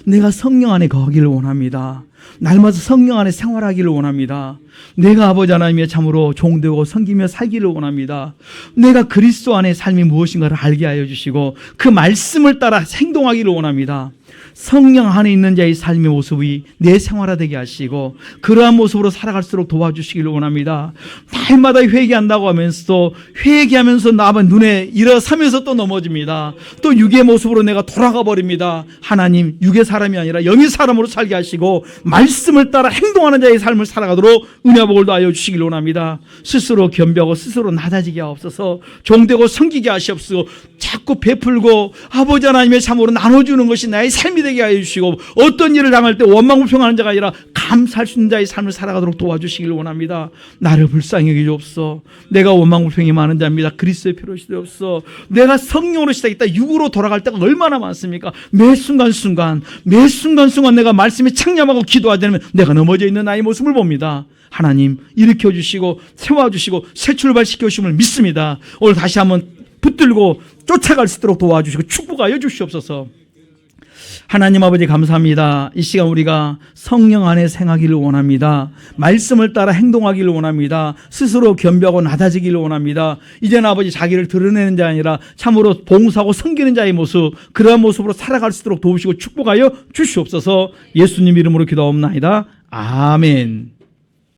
내가 성령 안에 거하기를 원합니다. 날마다 성령 안에 생활하기를 원합니다. 내가 아버지 하나님의 참으로 종되고 섬기며 살기를 원합니다. 내가 그리스도 안에 삶이 무엇인가를 알게 하여 주시고 그 말씀을 따라 행동하기를 원합니다. 성령 안에 있는 자의 삶의 모습이 내 생활화되게 하시고 그러한 모습으로 살아갈수록 도와주시기를 원합니다. 날마다 회개한다고 하면서도 회개하면서 남은 눈에 일어서면서 또 넘어집니다. 또 육의 모습으로 내가 돌아가 버립니다. 하나님, 육의 사람이 아니라 영의 사람으로 살게 하시고 말씀을 따라 행동하는 자의 삶을 살아가도록 은혜와 복을 더하여 주시길 원합니다. 스스로 겸비하고 스스로 낮아지게 하옵소서. 종되고 섬기게 하시옵소서. 자꾸 베풀고 아버지 하나님의 참으로 나눠주는 것이 나의 삶이 되게 하여 주시고 어떤 일을 당할 때 원망불평하는 자가 아니라 감사할 수 있는 자의 삶을 살아가도록 도와주시길 원합니다. 나를 불쌍히 여기옵소서. 내가 원망불평이 많은 자입니다. 그리스도의 피로 시되옵소서. 내가 성령으로 시작했다 육으로 돌아갈 때가 얼마나 많습니까? 매 순간순간 내가 말씀에 창념하고 기도하자면 내가 넘어져 있는 나의 모습을 봅니다. 하나님 일으켜 주시고 세워주시고 새 출발시켜 주심을 믿습니다. 오늘 다시 한번 붙들고 쫓아갈 수 있도록 도와주시고 축복하여 주시옵소서. 하나님 아버지 감사합니다. 이 시간 우리가 성령 안에 생하기를 원합니다. 말씀을 따라 행동하기를 원합니다. 스스로 겸비하고 낮아지기를 원합니다. 이제는 아버지 자기를 드러내는 자 아니라 참으로 봉사하고 섬기는 자의 모습, 그러한 모습으로 살아갈 수 있도록 도우시고 축복하여 주시옵소서. 예수님 이름으로 기도하옵나이다. 아멘.